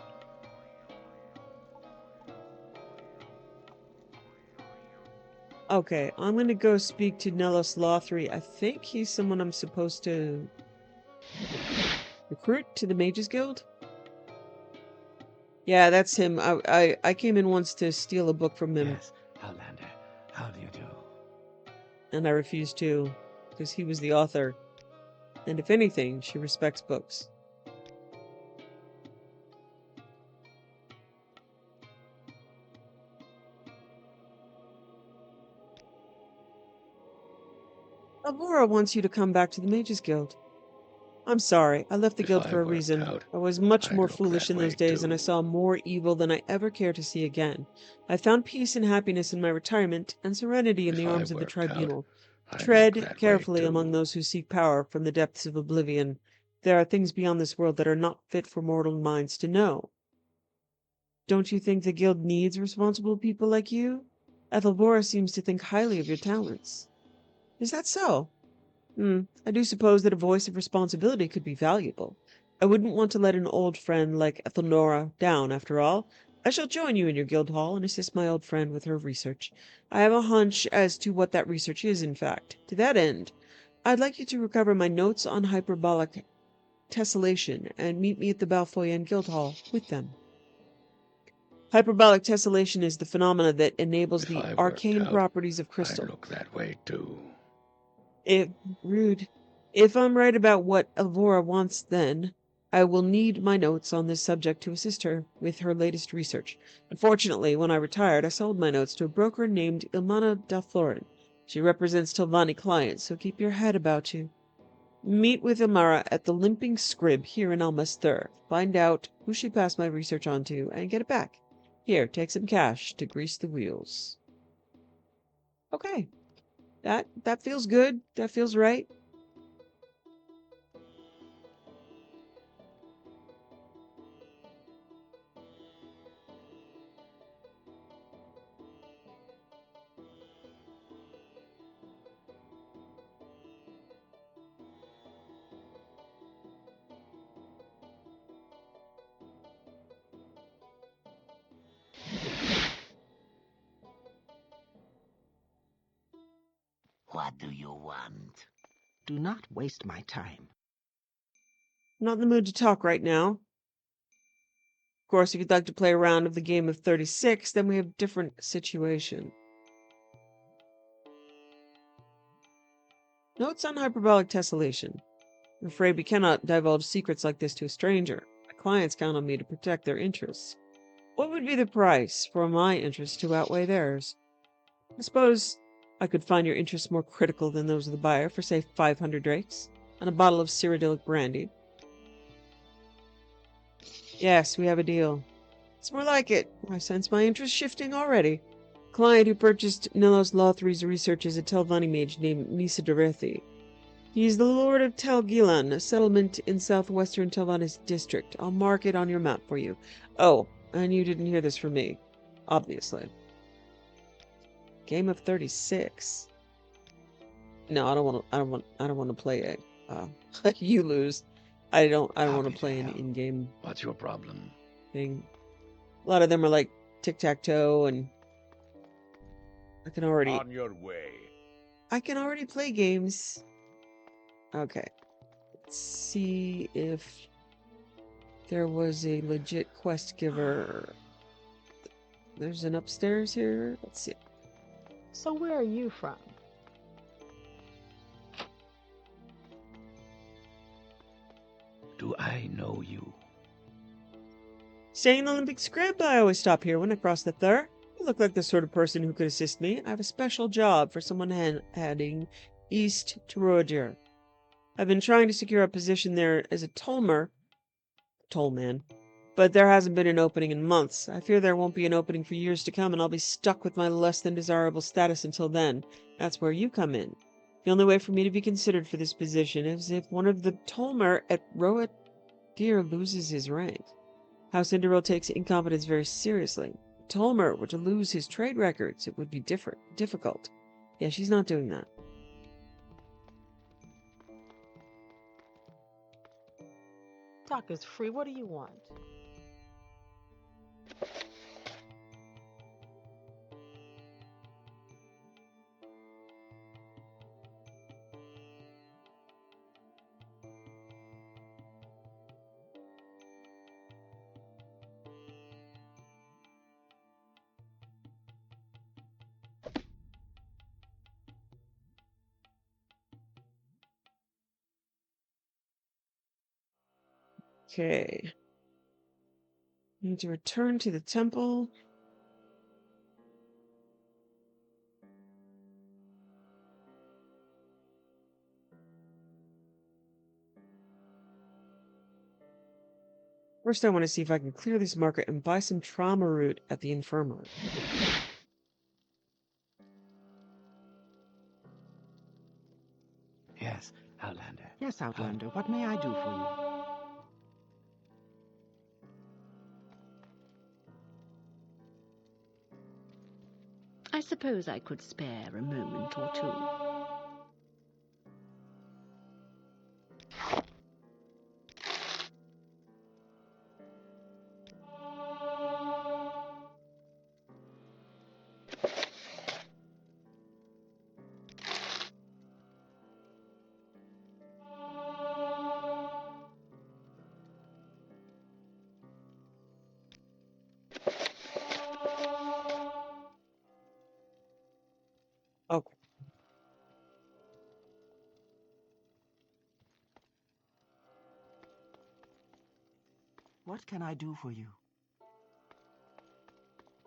Okay, I'm going to go speak to Nellos Lothry. I think he's someone I'm supposed to recruit to the Mages Guild. Yeah, that's him. I came in once to steal a book from him. Yes, Outlander, how do you do? And I refused to, because he was the author. And if anything, she respects books. Balmora wants you to come back to the Mages Guild. I'm sorry, I left the guild for a reason. I was much more foolish in those days, and I saw more evil than I ever care to see again. I found peace and happiness in my retirement, and serenity in the arms of the tribunal. Tread carefully among those who seek power from the depths of oblivion. There are things beyond this world that are not fit for mortal minds to know. Don't you think the guild needs responsible people like you? Ethelbora seems to think highly of your talents. Is that so? I do suppose that a voice of responsibility could be valuable. I wouldn't want to let an old friend like Ethelnora down, after all. I shall join you in your guild hall and assist my old friend with her research. I have a hunch as to what that research is, in fact. To that end, I'd like you to recover my notes on hyperbolic tessellation and meet me at the Balfoyan Guild Hall with them. Hyperbolic tessellation is the phenomena that enables the arcane properties of crystal. I'd look that way too. Rude. If I'm right about what Elvora wants, then I will need my notes on this subject to assist her with her latest research. Unfortunately, when I retired, I sold my notes to a broker named Ilmana Dalthorin. She represents Tilvani clients, so keep your head about you. Meet with Ilmara at the Limping Scrib here in Almasthur. Find out who she passed my research on to, and get it back. Here, take some cash to grease the wheels. Okay. That feels good. That feels right. What do you want? Do not waste my time. I'm not in the mood to talk right now. Of course, if you'd like to play a round of the game of 36, then we have a different situation. Notes on hyperbolic tessellation. I'm afraid we cannot divulge secrets like this to a stranger. My clients count on me to protect their interests. What would be the price for my interests to outweigh theirs? I suppose I could find your interests more critical than those of the buyer for, say, 500 drakes, and a bottle of Cyrodiilic brandy. Yes, we have a deal. It's more like it. I sense my interest shifting already. Client who purchased Nilos Lothry's research is a Telvanni mage named House Sarethi. He's the Lord of Tel Gilan, a settlement in southwestern Telvanni's district. I'll mark it on your map for you. Oh, and you didn't hear this from me, obviously. Game of 36. No, I don't want to play it. You lose. I don't want to play an in-game. What's your problem? Thing. A lot of them are like tic-tac-toe, and I can already. On your way. I can already play games. Okay. Let's see if there was a legit quest giver. There's an upstairs here. Let's see. So where are you from? Do I know you? Staying in the Olympic Scrib, I always stop here when I cross the Thur. You look like the sort of person who could assist me. I have a special job for someone heading east to Roger. I've been trying to secure a position there as a tollman, but there hasn't been an opening in months. I fear there won't be an opening for years to come, and I'll be stuck with my less than desirable status until then. That's where you come in. The only way for me to be considered for this position is if one of the Tolmer at Roet Gear loses his rank. House Induril takes incompetence very seriously. If Tolmer were to lose his trade records, it would be difficult. Yeah, she's not doing that. Talk is free. What do you want? Okay. Need to return to the temple. First, I want to see if I can clear this market and buy some trauma root at the infirmary. Yes, Outlander. Yes, Outlander. What may I do for you? I suppose I could spare a moment or two. Okay. What can I do for you?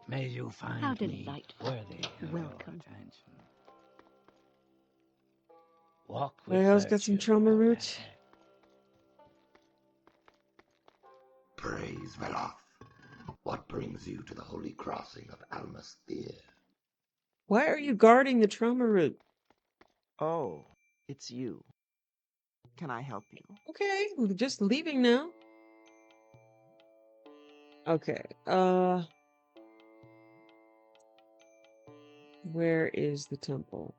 May you find How me delightful. worthy of Welcome. your attention. Walk with Anybody else got some virtue, trauma Outlander. root? Praise Veloth. What brings you to the holy crossing of Almas-Thir? Why are you guarding the trauma root? Oh, it's you. Can I help you? Okay, we're just leaving now. Okay, where is the temple?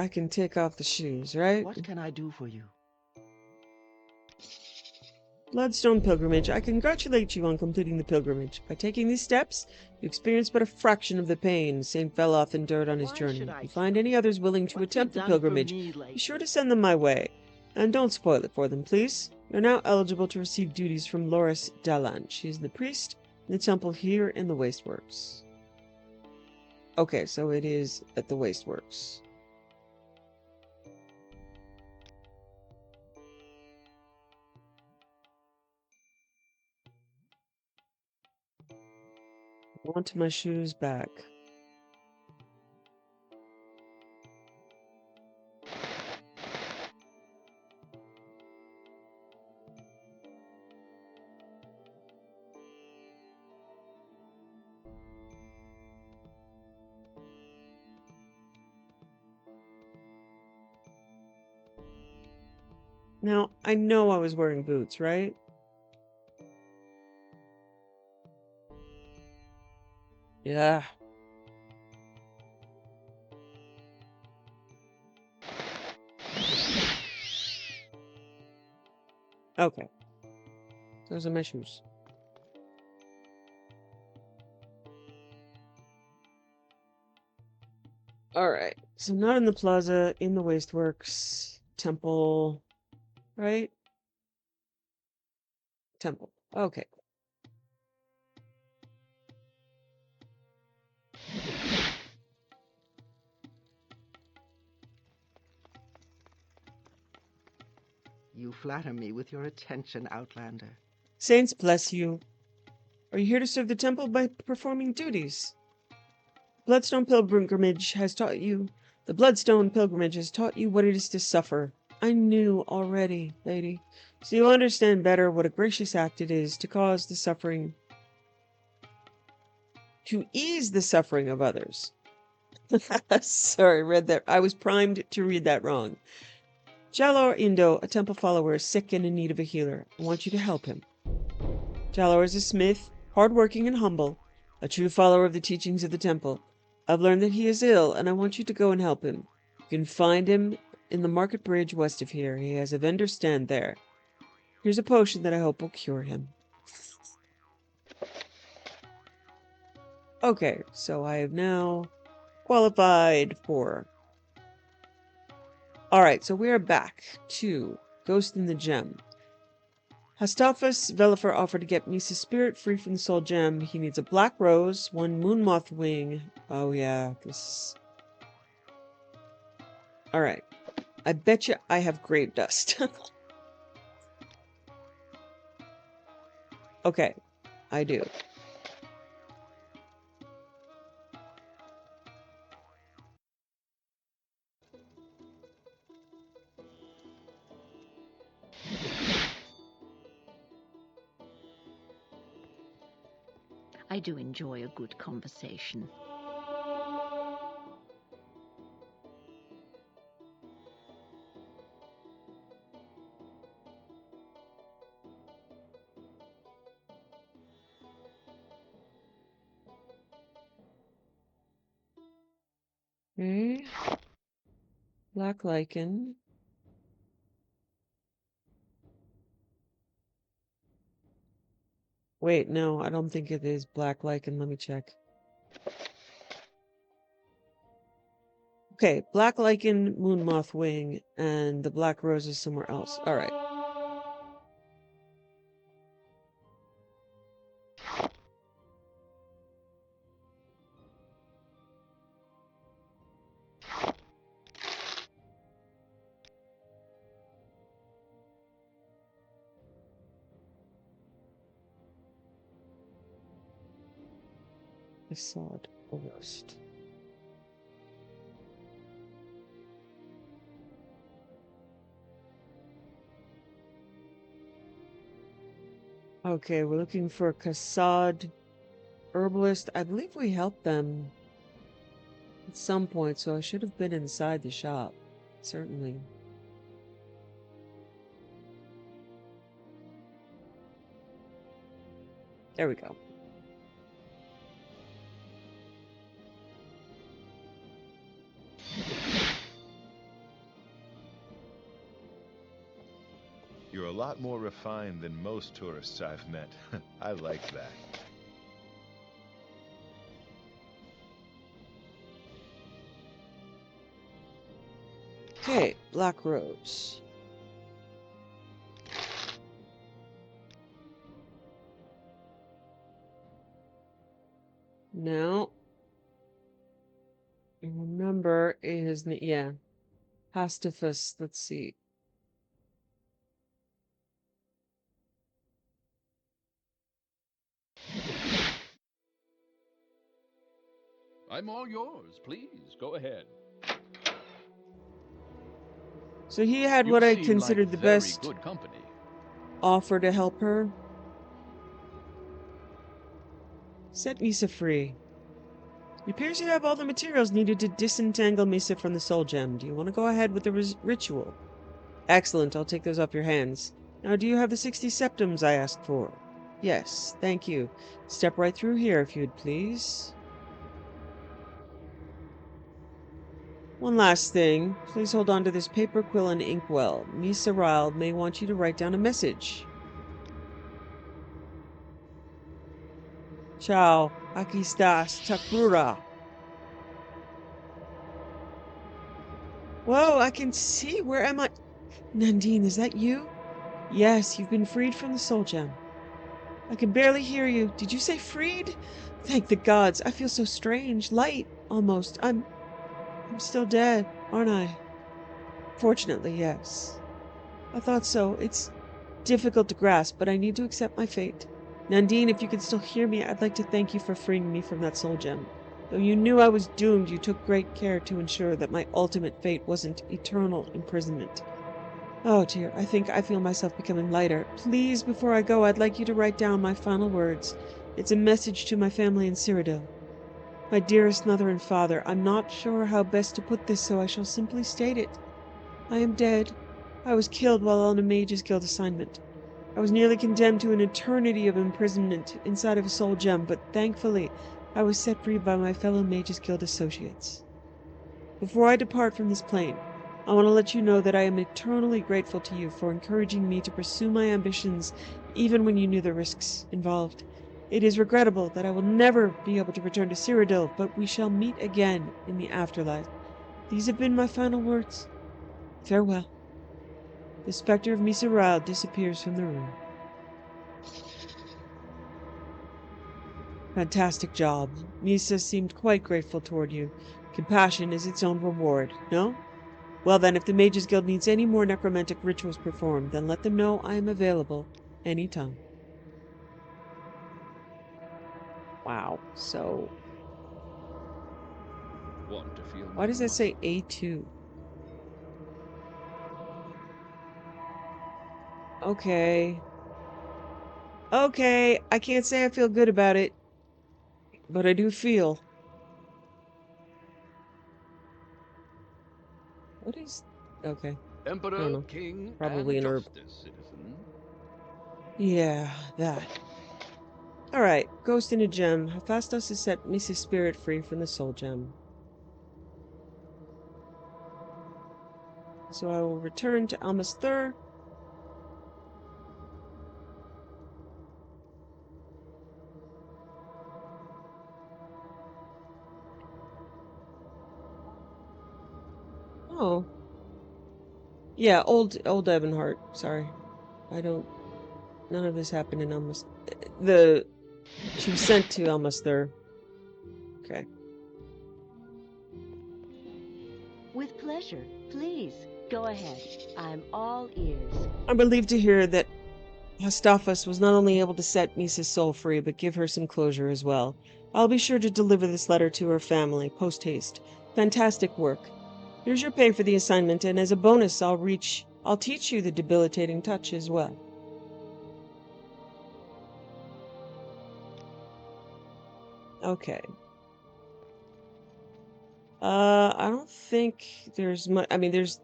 I can take off the shoes, right? What can I do for you? Bloodstone pilgrimage. I congratulate you on completing the pilgrimage. By taking these steps, you experience but a fraction of the pain St. Veloth endured on his journey. If you find any others willing to attempt the pilgrimage, be sure to send them my way. And don't spoil it for them, please. You're now eligible to receive duties from Loris Dalan. She is the priest in the temple here in the Wasteworks. Okay, so it is at the Wasteworks. I want my shoes back. Now, I know I was wearing boots, right? Yeah. Okay. Those are my shoes. Alright. So not in the plaza, in the Wasteworks. Temple. Right? Temple. Okay. You flatter me with your attention, Outlander. Saints bless you. Are you here to serve the temple by performing duties? Bloodstone pilgrimage has taught you. The Bloodstone pilgrimage has taught you what it is to suffer. I knew already, lady. So you'll understand better what a gracious act it is to cause the suffering. To ease the suffering of others. Sorry, read that. I was primed to read that wrong. Jalor Indo, a temple follower, is sick and in need of a healer. I want you to help him. Jalor is a smith, hardworking and humble, a true follower of the teachings of the temple. I've learned that he is ill, and I want you to go and help him. You can find him in the market bridge west of here. He has a vendor stand there. Here's a potion that I hope will cure him. Okay, so I have now qualified for... Alright, so we are back to Ghost in the Gem. Hastafus Velifer offered to get Misa's spirit free from the soul gem. He needs a black rose, one moon moth wing. Oh yeah, this... Alright. I bet you I have grave dust. Okay, I do. I do enjoy a good conversation. Okay. Black lichen. Wait, no, I don't think it is black lichen. Let me check. Okay, black lichen, moon moth wing, and the black rose is somewhere else. Alright. I saw it almost. Okay, we're looking for Kassad Herbalist. I believe we helped them at some point, so I should have been inside the shop. Certainly. There we go. a lot more refined than most tourists I've met. I like that. Okay, black robes. Now, remember his name. Yeah, Hastifus. Let's see. I'm all yours. Please, go ahead. So he had You what I seem considered like the very best good company. offer to help her. Set Misa free. It appears you have all the materials needed to disentangle Misa from the soul gem. Do you want to go ahead with the ritual? Excellent, I'll take those off your hands. Now, do you have the 60 septums I asked for? Yes, thank you. Step right through here, if you'd please. One last thing. Please hold on to this paper, quill, and inkwell. Misa Ryle may want you to write down a message. Ciao. Aquí estás, Takrura. Whoa, I can see. Where am I? Nandine, is that you? Yes, you've been freed from the soul gem. I can barely hear you. Did you say freed? Thank the gods. I feel so strange. Light, almost. I'm still dead, aren't I? Fortunately, yes. I thought so. It's difficult to grasp, but I need to accept my fate. Nandine, if you can still hear me, I'd like to thank you for freeing me from that soul gem. Though you knew I was doomed, you took great care to ensure that my ultimate fate wasn't eternal imprisonment. Oh dear, I think I feel myself becoming lighter. Please, before I go, I'd like you to write down my final words. It's a message to my family in Cyrodiil. My dearest mother and father, I'm not sure how best to put this, so I shall simply state it. I am dead. I was killed while on a Mages Guild assignment. I was nearly condemned to an eternity of imprisonment inside of a soul gem, but thankfully I was set free by my fellow Mages Guild associates. Before I depart from this plane, I want to let you know that I am eternally grateful to you for encouraging me to pursue my ambitions even when you knew the risks involved. It is regrettable that I will never be able to return to Cyrodiil, but we shall meet again in the afterlife. These have been my final words. Farewell. The specter of Misa Ryle disappears from the room. Fantastic job. Misa seemed quite grateful toward you. Compassion is its own reward, no? Well then, if the Mages Guild needs any more necromantic rituals performed, then let them know I am available anytime. Wow, so... Want to feel why does that say A2? Okay. Okay, I can't say I feel good about it, but I do feel. What is... okay. Emperor, King, Probably and an herb. Justice, citizen. Yeah, that. Alright, Ghost in a Gem. Hephaestus has set Mrs. Spirit free from the soul gem. So I will return to Almasthur. Oh. Yeah, old Ebonheart. Sorry. None of this happened in Almasthur. She was sent to Almasthur. Okay. With pleasure. Please, go ahead. I'm all ears. I'm relieved to hear that Hastafus was not only able to set Misa's soul free, but give her some closure as well. I'll be sure to deliver this letter to her family, post-haste. Fantastic work. Here's your pay for the assignment, and as a bonus, I'll teach you the debilitating touch as well. Okay. I don't think there's much. I mean, there's.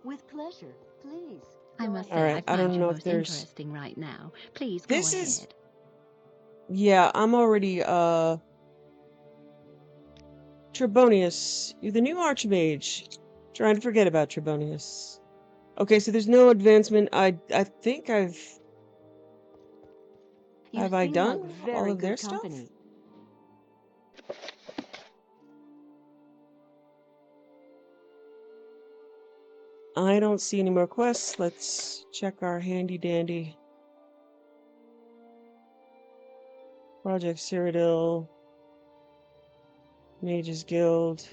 With pleasure. Please. I must All say, right, I I find don't you know if most there's. interesting right now. Please go This ahead. is. Yeah, I'm already. Trebonius, you're the new Archmage. Trying to forget about Trebonius. Okay, so there's no advancement. I think You have I seem like done all very of their good stuff? company. I don't see any more quests. Let's check our handy dandy Project Cyrodiil, Mages Guild.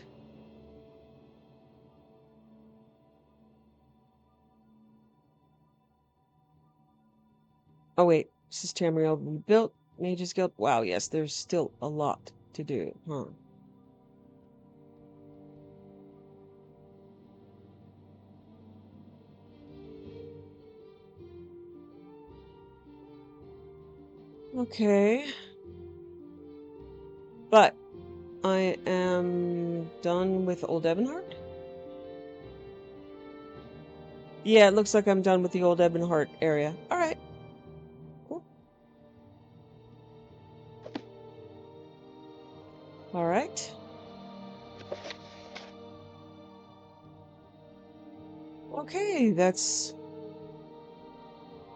Oh wait, this is Tamriel rebuilt. Mages Guild. Wow, yes, there's still a lot to do, huh? Okay. But I am done with Old Ebonheart. Yeah, it looks like I'm done with the Old Ebonheart area. All right. Cool. All right. Okay, that's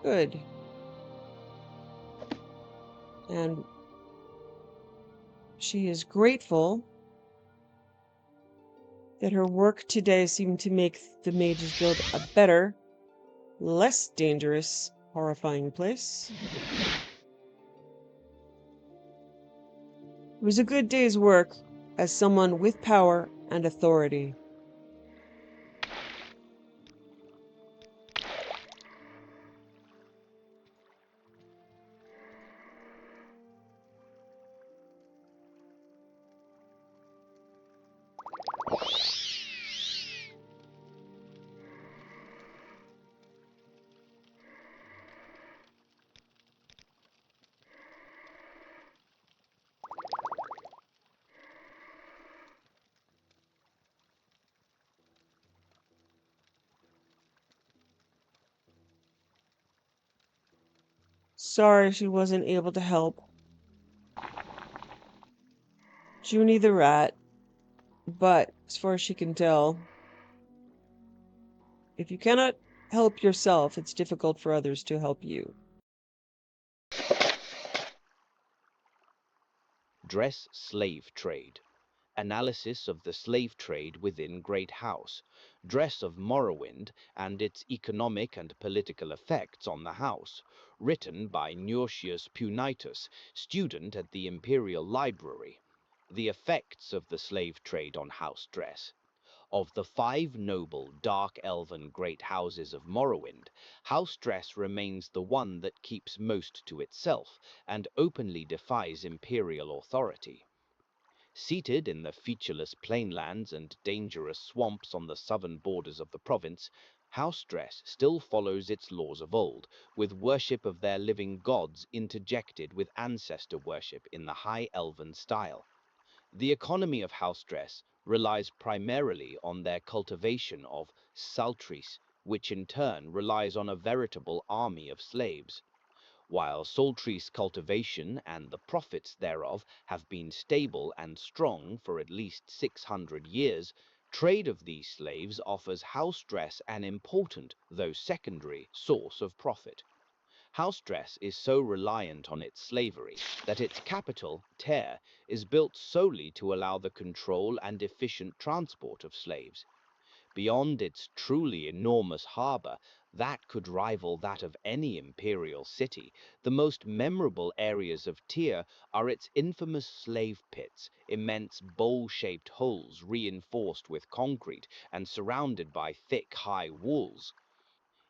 good. And she is grateful that her work today seemed to make the Mages Guild a better, less dangerous, horrifying place. It was a good day's work as someone with power and authority. Sorry she wasn't able to help. Junie the rat, but as far as she can tell, if you cannot help yourself, it's difficult for others to help you. Dress slave trade. Analysis of the slave trade within Great House. Dress of Morrowind and its economic and political effects on the House. Written by Neurtius Punitus, student at the Imperial Library. The effects of the slave trade on house dress. Of the 5 noble dark elven great houses of Morrowind, house dress remains the one that keeps most to itself and openly defies imperial authority. Seated in the featureless plainlands and dangerous swamps on the southern borders of the province, house dress still follows its laws of old, with worship of their living gods interjected with ancestor worship in the high elven style. The economy of house dress relies primarily on their cultivation of saltries, which in turn relies on a veritable army of slaves. While saltries cultivation and the profits thereof have been stable and strong for at least 600 years, trade of these slaves offers house dress an important, though secondary, source of profit. House dress is so reliant on its slavery that its capital, Ter, is built solely to allow the control and efficient transport of slaves. Beyond its truly enormous harbor, that could rival that of any imperial city, the most memorable areas of Tyr are its infamous slave pits, immense bowl-shaped holes reinforced with concrete and surrounded by thick, high walls.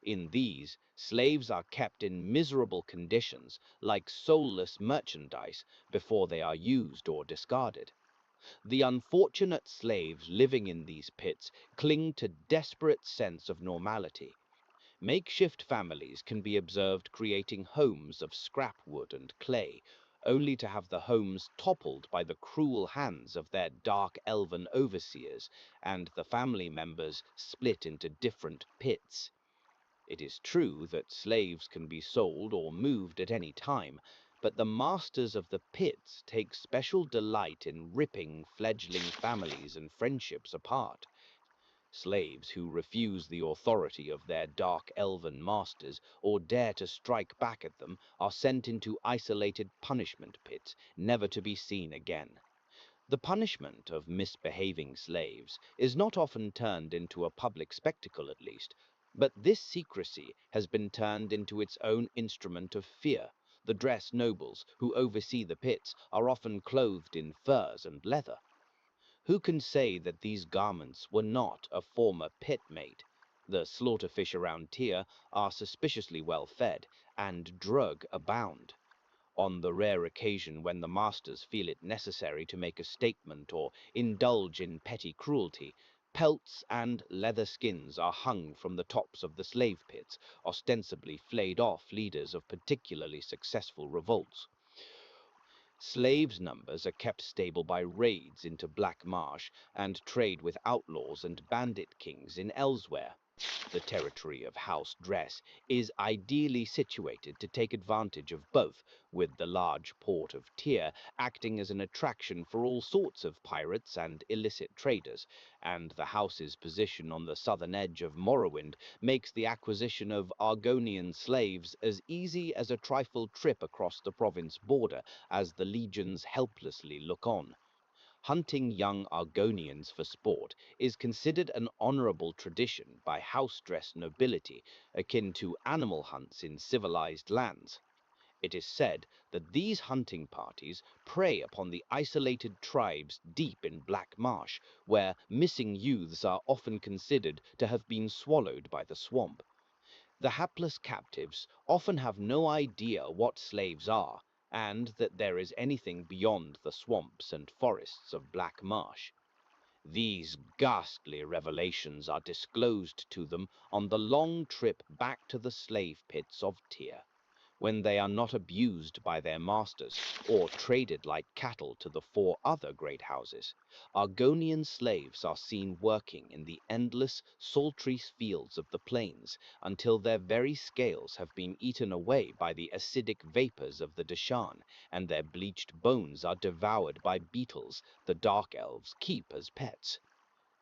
In these, slaves are kept in miserable conditions, like soulless merchandise, before they are used or discarded. The unfortunate slaves living in these pits cling to desperate sense of normality. Makeshift families can be observed creating homes of scrap wood and clay, only to have the homes toppled by the cruel hands of their dark elven overseers, and the family members split into different pits. It is true that slaves can be sold or moved at any time, but the masters of the pits take special delight in ripping fledgling families and friendships apart. Slaves who refuse the authority of their dark elven masters or dare to strike back at them are sent into isolated punishment pits, never to be seen again. The punishment of misbehaving slaves is not often turned into a public spectacle, at least, but this secrecy has been turned into its own instrument of fear. The dress nobles who oversee the pits are often clothed in furs and leather. Who can say that these garments were not a former pit mate? The slaughterfish around Tyr are suspiciously well fed, and drug abound. On the rare occasion when the masters feel it necessary to make a statement or indulge in petty cruelty, pelts and leather skins are hung from the tops of the slave pits, ostensibly flayed off leaders of particularly successful revolts. Slaves' numbers are kept stable by raids into Black Marsh and trade with outlaws and bandit kings in Elsewhere. The territory of House Dress is ideally situated to take advantage of both, with the large port of Tyr acting as an attraction for all sorts of pirates and illicit traders, and the house's position on the southern edge of Morrowind makes the acquisition of Argonian slaves as easy as a trifle trip across the province border as the legions helplessly look on. Hunting young Argonians for sport is considered an honorable tradition by house-dress nobility, akin to animal hunts in civilized lands. It is said that these hunting parties prey upon the isolated tribes deep in Black Marsh, where missing youths are often considered to have been swallowed by the swamp. The hapless captives often have no idea what slaves are, and that there is anything beyond the swamps and forests of Black Marsh. These ghastly revelations are disclosed to them on the long trip back to the slave pits of Tyr, when they are not abused by their masters or traded like cattle to the 4 other great houses. Argonian slaves are seen working in the endless, sultry fields of the plains until their very scales have been eaten away by the acidic vapors of the Deshan, and their bleached bones are devoured by beetles the dark elves keep as pets.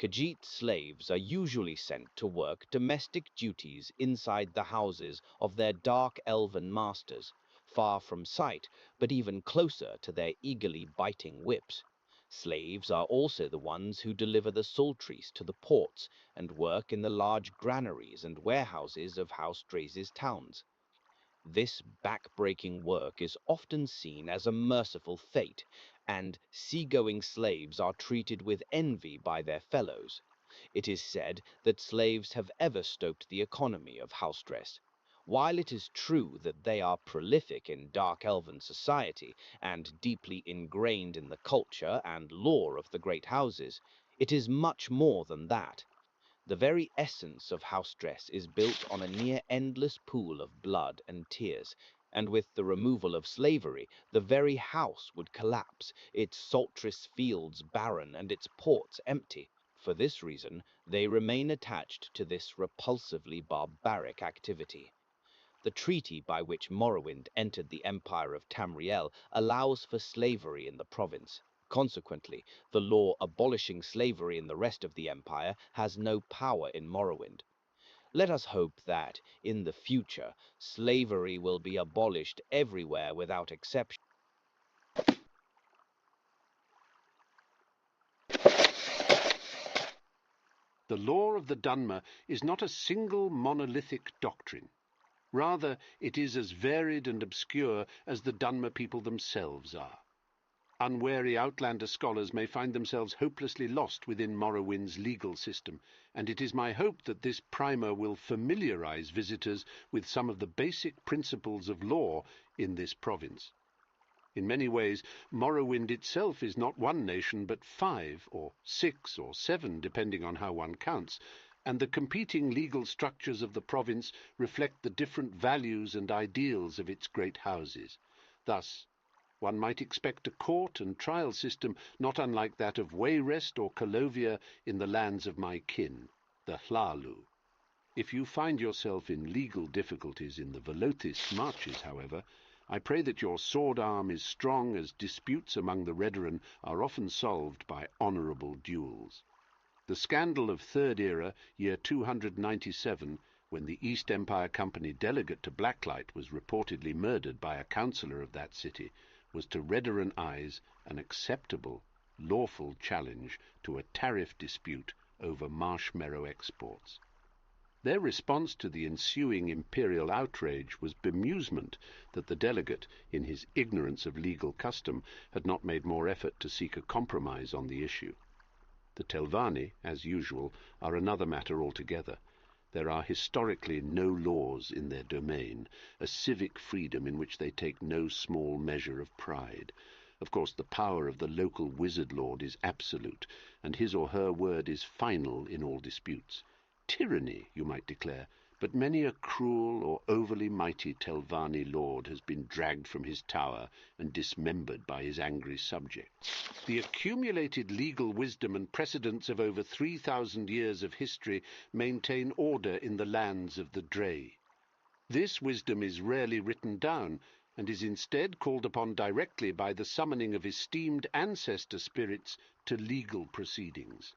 Khajiit slaves are usually sent to work domestic duties inside the houses of their dark elven masters, far from sight, but even closer to their eagerly biting whips. Slaves are also the ones who deliver the sultries to the ports and work in the large granaries and warehouses of House Draze's towns. This back-breaking work is often seen as a merciful fate, and seagoing slaves are treated with envy by their fellows. It is said that slaves have ever stoked the economy of House Dress. While it is true that they are prolific in dark elven society and deeply ingrained in the culture and lore of the great houses, it is much more than that. The very essence of house dress is built on a near-endless pool of blood and tears, and with the removal of slavery, the very house would collapse, its sultrous fields barren and its ports empty. For this reason, they remain attached to this repulsively barbaric activity. The treaty by which Morrowind entered the Empire of Tamriel allows for slavery in the province. Consequently, the law abolishing slavery in the rest of the Empire has no power in Morrowind. Let us hope that, in the future, slavery will be abolished everywhere without exception. The law of the Dunmer is not a single monolithic doctrine. Rather, it is as varied and obscure as the Dunmer people themselves are. Unwary Outlander scholars may find themselves hopelessly lost within Morrowind's legal system, and it is my hope that this primer will familiarize visitors with some of the basic principles of law in this province. In many ways, Morrowind itself is not one nation, but 5 or 6 or 7, depending on how one counts, and the competing legal structures of the province reflect the different values and ideals of its great houses. Thus, one might expect a court and trial system not unlike that of Wayrest or Colovia in the lands of my kin, the Hlalu. If you find yourself in legal difficulties in the Velothis marches, however, I pray that your sword arm is strong, as disputes among the Redoran are often solved by honourable duels. The scandal of Third Era, year 297, when the East Empire Company delegate to Blacklight was reportedly murdered by a councillor of that city, was to Redoran eyes an acceptable, lawful challenge to a tariff dispute over marshmallow exports. Their response to the ensuing imperial outrage was bemusement that the delegate, in his ignorance of legal custom, had not made more effort to seek a compromise on the issue. The Telvanni, as usual, are another matter altogether. There are historically no laws in their domain, a civic freedom in which they take no small measure of pride. Of course, the power of the local wizard lord is absolute, and his or her word is final in all disputes. Tyranny, you might declare, but many a cruel or overly mighty Telvanni lord has been dragged from his tower and dismembered by his angry subjects. The accumulated legal wisdom and precedents of over 3,000 years of history maintain order in the lands of the Drei. This wisdom is rarely written down, and is instead called upon directly by the summoning of esteemed ancestor spirits to legal proceedings.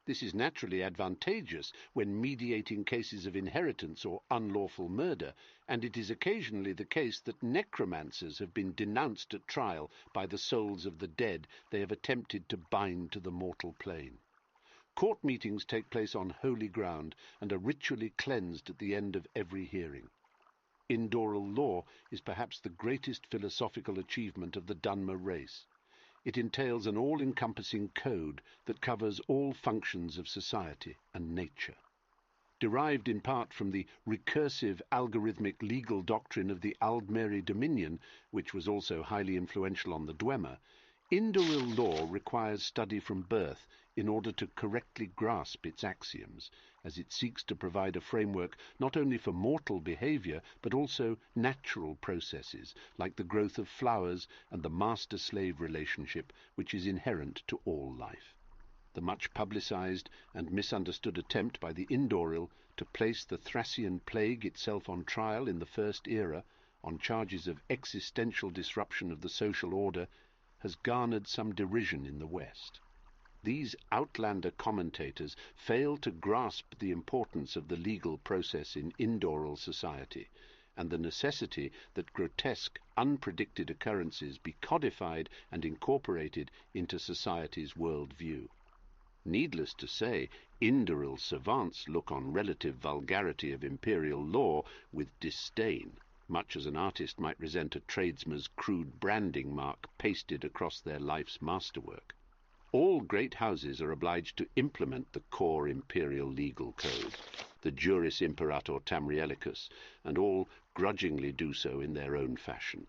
This is naturally advantageous when mediating cases of inheritance or unlawful murder, and it is occasionally the case that necromancers have been denounced at trial by the souls of the dead they have attempted to bind to the mortal plane. Court meetings take place on holy ground and are ritually cleansed at the end of every hearing. Indaural law is perhaps the greatest philosophical achievement of the Dunmer race. It entails an all-encompassing code that covers all functions of society and nature. Derived in part from the recursive algorithmic legal doctrine of the Aldmeri Dominion, which was also highly influential on the Dwemer, Indaural law requires study from birth in order to correctly grasp its axioms, as it seeks to provide a framework not only for mortal behavior, but also natural processes, like the growth of flowers and the master-slave relationship which is inherent to all life. The much publicized and misunderstood attempt by the Indaural to place the Thracian plague itself on trial in the First Era on charges of existential disruption of the social order has garnered some derision in the West. These outlander commentators fail to grasp the importance of the legal process in Indaural society, and the necessity that grotesque, unpredicted occurrences be codified and incorporated into society's world view. Needless to say, Indaural savants look on relative vulgarity of imperial law with disdain, much as an artist might resent a tradesman's crude branding mark pasted across their life's masterwork. All great houses are obliged to implement the core imperial legal code, the Juris Imperator Tamriellicus, and all grudgingly do so in their own fashion.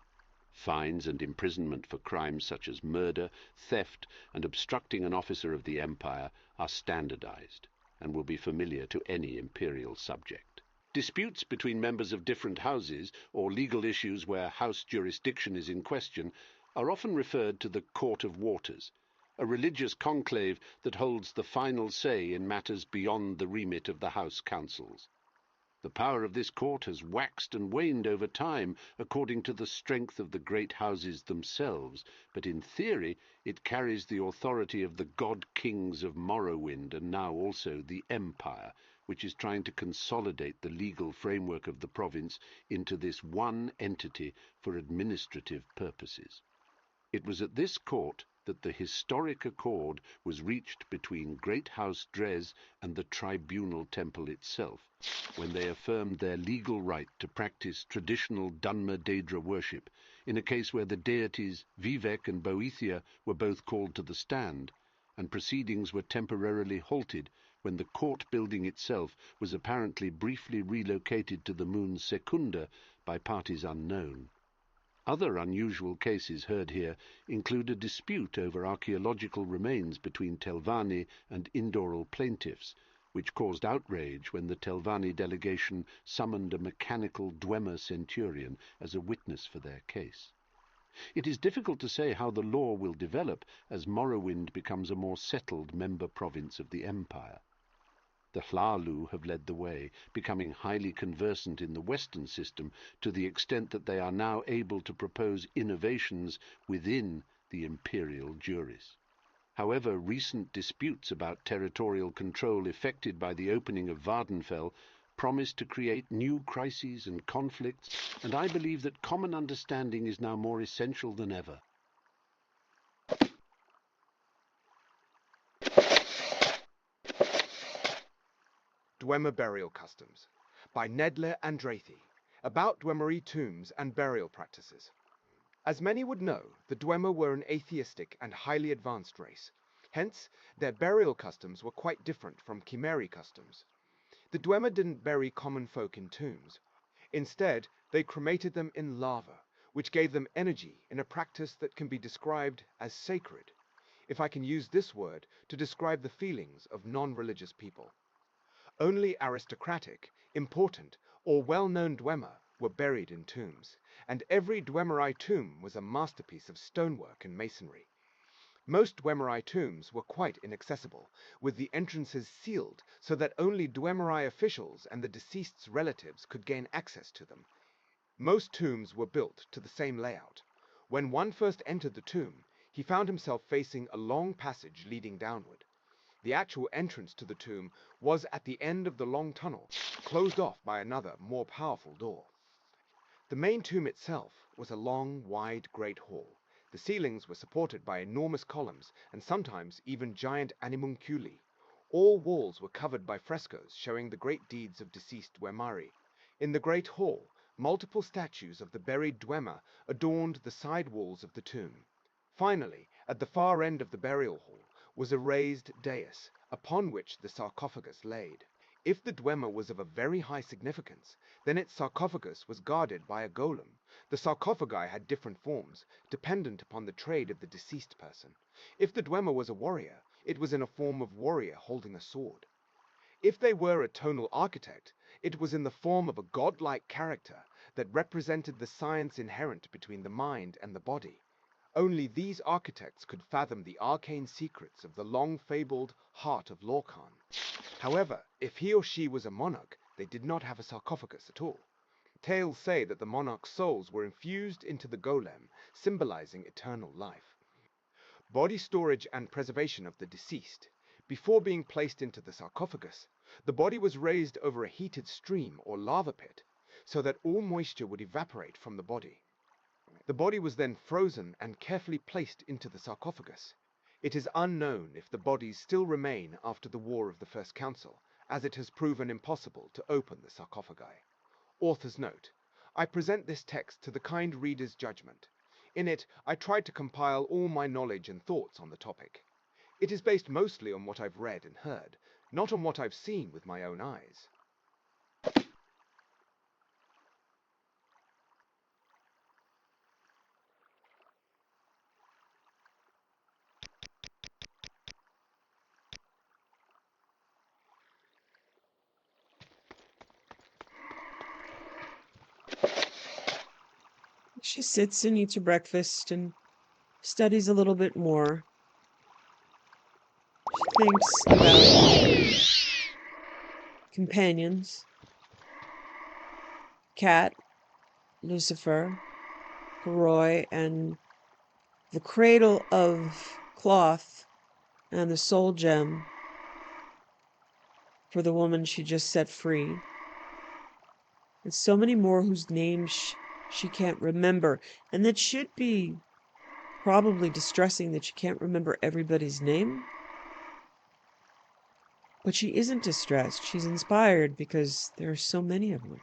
Fines and imprisonment for crimes such as murder, theft, and obstructing an officer of the empire are standardized, and will be familiar to any imperial subject. Disputes between members of different houses, or legal issues where house jurisdiction is in question, are often referred to the Court of Waters, a religious conclave that holds the final say in matters beyond the remit of the house councils. The power of this court has waxed and waned over time according to the strength of the great houses themselves, but in theory it carries the authority of the god-kings of Morrowind and now also the Empire, which is trying to consolidate the legal framework of the province into this one entity for administrative purposes. It was at this court that the historic accord was reached between Great House Dres and the Tribunal Temple itself, when they affirmed their legal right to practice traditional Dunmer Daedra worship in a case where the deities Vivek and Boethia were both called to the stand, and proceedings were temporarily halted when the court building itself was apparently briefly relocated to the moon Secunda by parties unknown. Other unusual cases heard here include a dispute over archaeological remains between Telvanni and Indaural plaintiffs, which caused outrage when the Telvanni delegation summoned a mechanical Dwemer centurion as a witness for their case. It is difficult to say how the law will develop as Morrowind becomes a more settled member province of the Empire. The Hlalu have led the way, becoming highly conversant in the Western system to the extent that they are now able to propose innovations within the imperial juris. However, recent disputes about territorial control effected by the opening of Vardenfell promise to create new crises and conflicts, and I believe that common understanding is now more essential than ever. Dwemer Burial Customs by Nedler Andrathi, about Dwemery tombs and burial practices. As many would know, the Dwemer were an atheistic and highly advanced race. Hence, their burial customs were quite different from Chimeri customs. The Dwemer didn't bury common folk in tombs. Instead, they cremated them in lava, which gave them energy in a practice that can be described as sacred, if I can use this word to describe the feelings of non-religious people. Only aristocratic, important, or well-known Dwemer were buried in tombs, and every Dwemerei tomb was a masterpiece of stonework and masonry. Most Dwemerei tombs were quite inaccessible, with the entrances sealed so that only Dwemerei officials and the deceased's relatives could gain access to them. Most tombs were built to the same layout. When one first entered the tomb, he found himself facing a long passage leading downward. The actual entrance to the tomb was at the end of the long tunnel, closed off by another, more powerful door. The main tomb itself was a long, wide, great hall. The ceilings were supported by enormous columns, and sometimes even giant animunculi. All walls were covered by frescoes showing the great deeds of deceased Dwemari. In the great hall, multiple statues of the buried Dwemer adorned the side walls of the tomb. Finally, at the far end of the burial hall, was a raised dais, upon which the sarcophagus laid. If the Dwemer was of a very high significance, then its sarcophagus was guarded by a golem. The sarcophagi had different forms, dependent upon the trade of the deceased person. If the Dwemer was a warrior, it was in a form of warrior holding a sword. If they were a tonal architect, it was in the form of a godlike character that represented the science inherent between the mind and the body. Only these architects could fathom the arcane secrets of the long-fabled heart of Lorkhan. However, if he or she was a monarch, they did not have a sarcophagus at all. Tales say that the monarch's souls were infused into the golem, symbolizing eternal life. Body storage and preservation of the deceased. Before being placed into the sarcophagus, the body was raised over a heated stream or lava pit, so that all moisture would evaporate from the body. The body was then frozen and carefully placed into the sarcophagus. It is unknown if the bodies still remain after the War of the First Council, as it has proven impossible to open the sarcophagi. Author's note: I present this text to the kind reader's judgment. In it, I tried to compile all my knowledge and thoughts on the topic. It is based mostly on what I've read and heard, not on what I've seen with my own eyes. She sits and eats her breakfast and studies a little bit more. She thinks about companions. Cat, Lucifer, Roy, and the cradle of cloth and the soul gem for the woman she just set free. And so many more whose names she can't remember. And that should be probably distressing that she can't remember everybody's name. But she isn't distressed. She's inspired because there are so many of them.